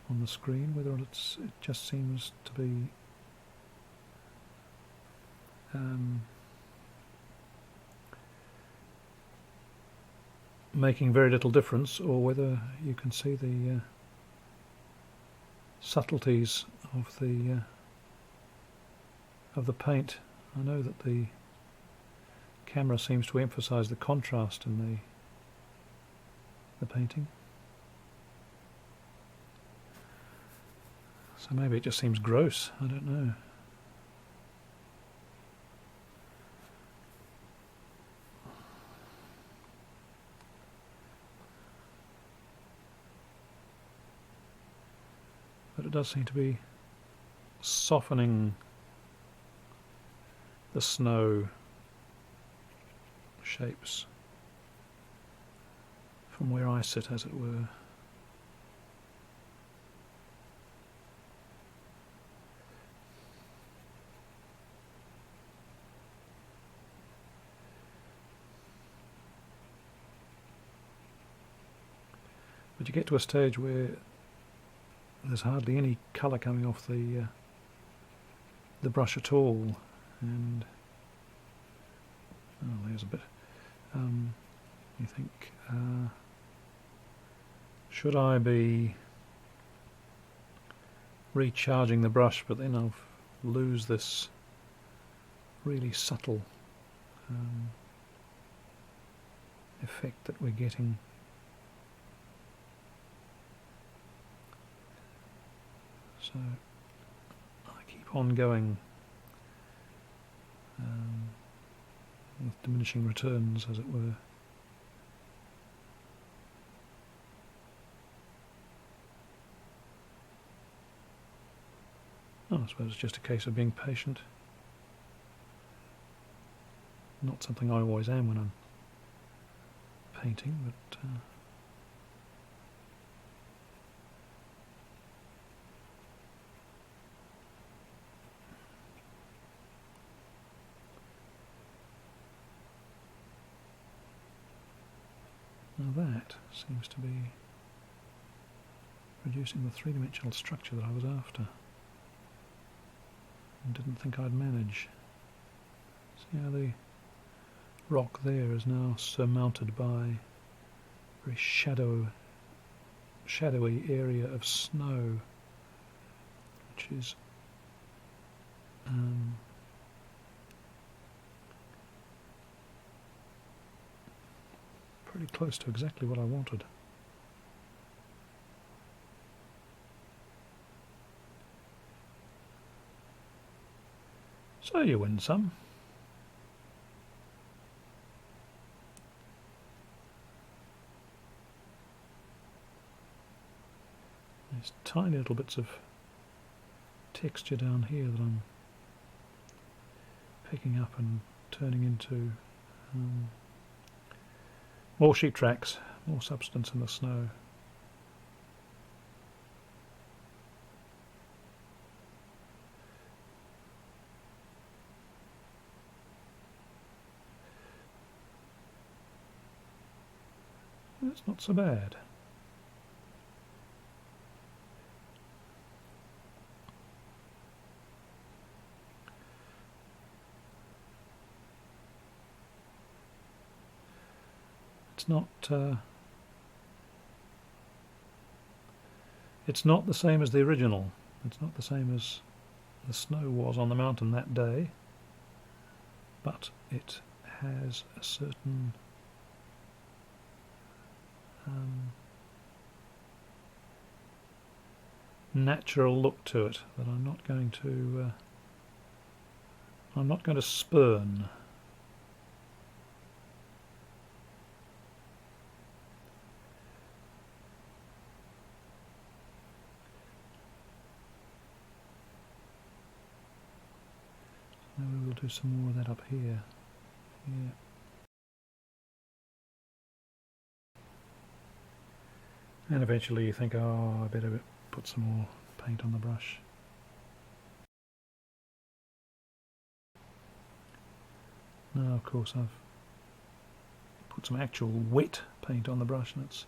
on the screen, whether it just seems to be making very little difference, or whether you can see the subtleties of the paint. I know that the camera seems to emphasize the contrast in the painting, so maybe it just seems gross, I don't know. But it does seem to be softening the snow shapes from where I sit, as it were. But you get to a stage where there's hardly any colour coming off the brush at all, and oh, there's a bit. You think, should I be recharging the brush, but then I'll lose this really subtle effect that we're getting. So I keep on going with diminishing returns, as it were. Oh, I suppose it's just a case of being patient. Not something I always am when I'm painting, but now that seems to be producing the three-dimensional structure that I was after and didn't think I'd manage. See how the rock there is now surmounted by a very shadowy area of snow, which is pretty close to exactly what I wanted. So you win some. There's tiny little bits of texture down here that I'm picking up and turning into more sheep tracks, more substance in the snow. That's not so bad. It's not the same as the original. It's not the same as the snow was on the mountain that day, but it has a certain natural look to it that I'm not going to spurn. we'll do some more of that up here. Yeah. And eventually you think, oh, I better put some more paint on the brush. Now, of course, I've put some actual wet paint on the brush and it's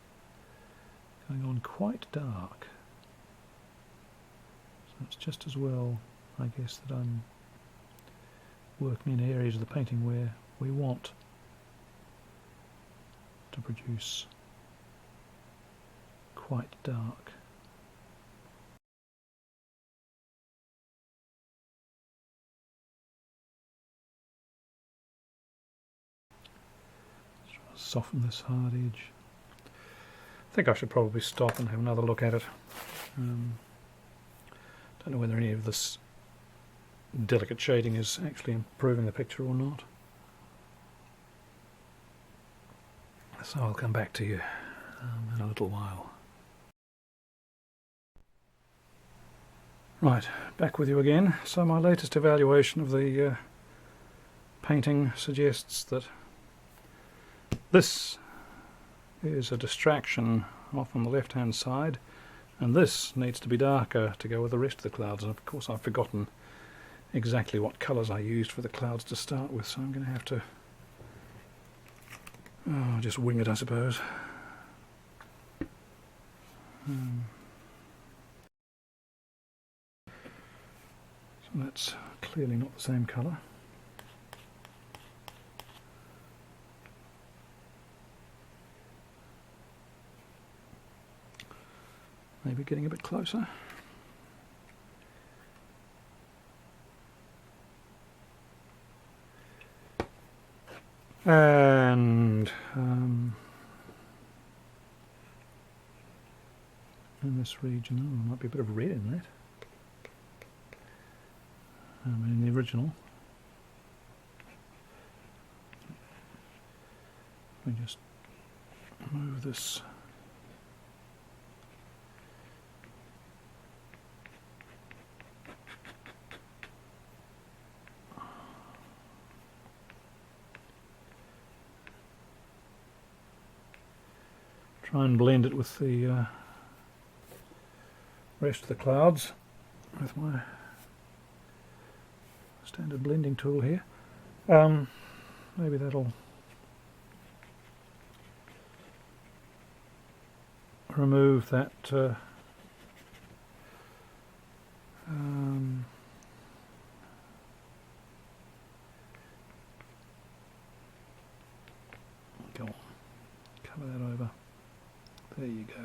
going on quite dark. So it's just as well, I guess, that I'm working in areas of the painting where we want to produce quite dark. Let's try to soften this hard edge. I think I should probably stop and have another look at it. Don't know whether any of this delicate shading is actually improving the picture or not. So I'll come back to you in a little while. Right, back with you again. So my latest evaluation of the painting suggests that this is a distraction off on the left hand side, and this needs to be darker to go with the rest of the clouds. And of course I've forgotten exactly what colours I used for the clouds to start with, so I'm going to have to just wing it, I suppose. So that's clearly not the same colour. Maybe getting a bit closer. And in this region, there might be a bit of red in that. In the original. Let me just move this. Try and blend it with the rest of the clouds with my standard blending tool here. Maybe that'll remove that go on, cover that over. There you go.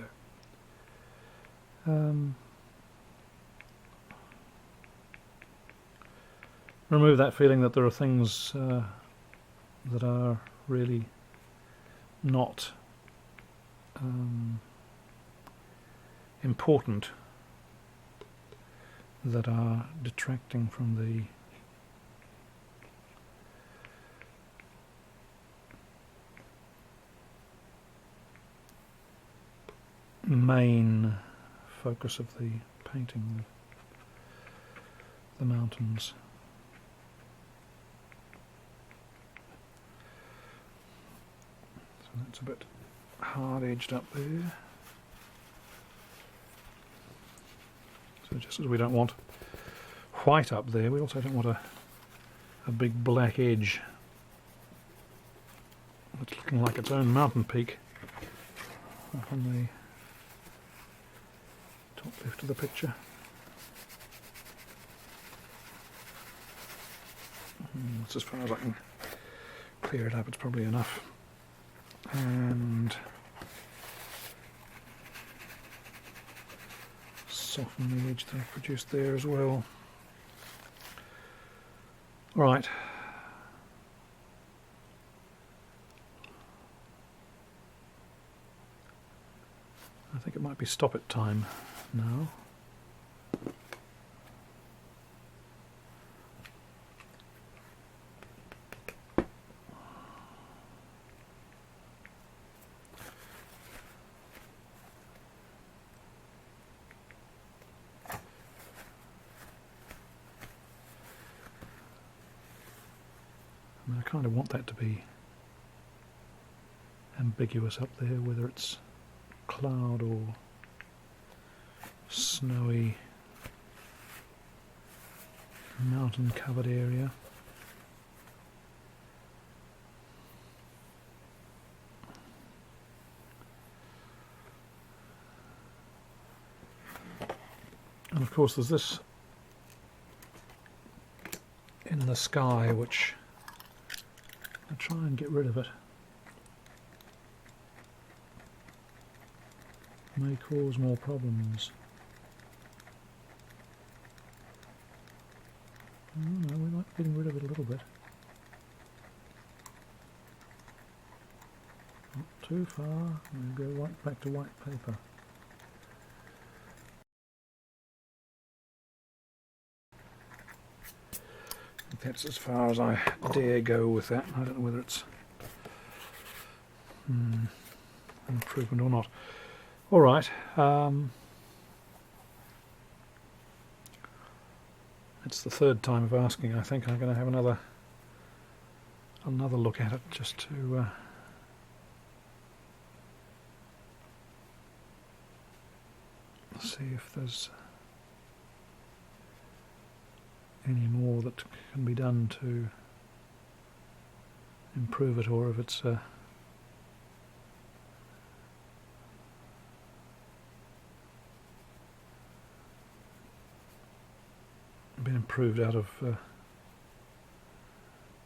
Remove that feeling that there are things that are really not important, that are detracting from the main focus of the painting, the mountains. So that's a bit hard edged up there. So just as we don't want white up there, we also don't want a big black edge that's looking like its own mountain peak up on the top left of the picture. That's as far as I can clear it up, it's probably enough. And soften the edge that I've produced there as well. Right. I think it might be stop it time now. I mean, I kind of want that to be ambiguous up there, whether it's cloud or snowy mountain covered area. And of course there's this in the sky which I try and get rid of it. May cause more problems. Oh no, we might be getting rid of it a little bit. Not too far, we'll go right back to white paper. That's as far as I dare go with that. I don't know whether it's improvement or not. Alright, it's the third time of asking. I think I'm going to have another look at it just to see if there's any more that can be done to improve it, or if it's been improved out of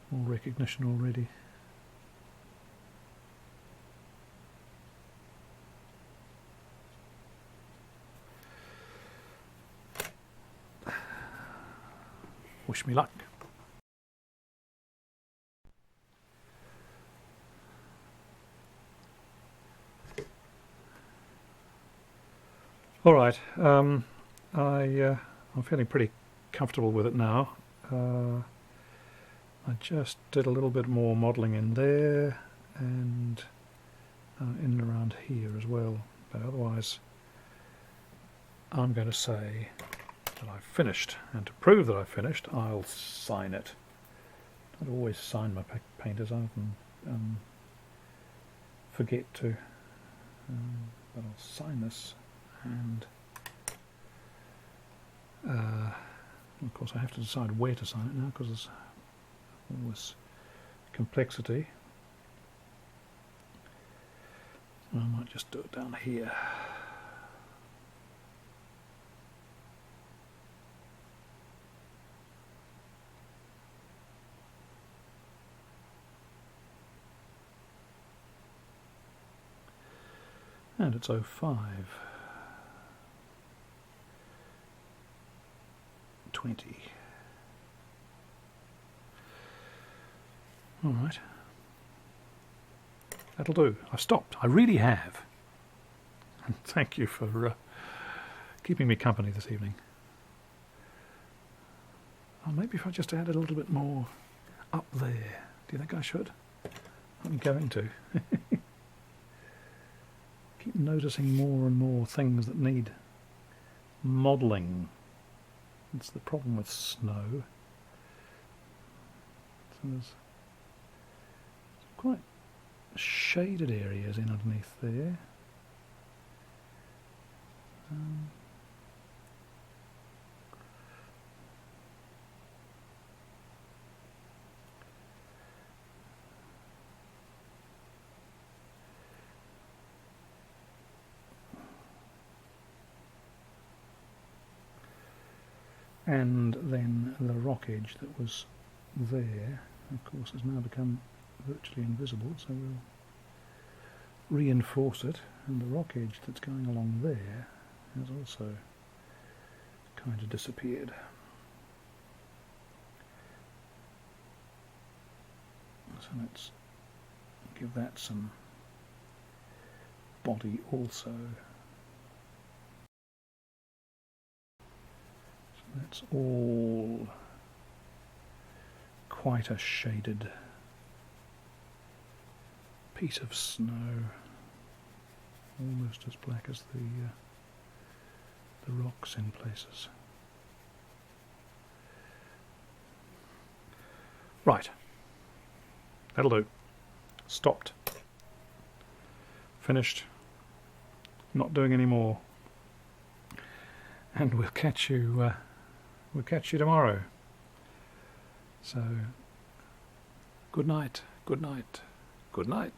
more recognition already. Wish me luck. All right, I'm feeling pretty comfortable with it now. I just did a little bit more modelling in there and in and around here as well, but otherwise I'm going to say that I've finished, and to prove that I've finished I'll sign it. I don't always sign my painters, I often forget to, but I'll sign this, and of course I have to decide where to sign it now because there's all this complexity. I might just do it down here. And it's 05. 20. Alright. That'll do. I've stopped. I really have. And thank you for keeping me company this evening. Oh, maybe if I just added a little bit more up there. Do you think I should? I'm going to. Keep noticing more and more things that need modelling. It's the problem with snow. So there's quite shaded areas in underneath there. And then the rockage that was there, of course, has now become virtually invisible, so we'll reinforce it, and the rockage that's going along there has also kind of disappeared. So let's give that some body also. That's all quite a shaded piece of snow, almost as black as the rocks in places. Right, That'll do. Stopped. Finished. Not doing any more. And we'll catch you tomorrow. So, good night, good night, good night.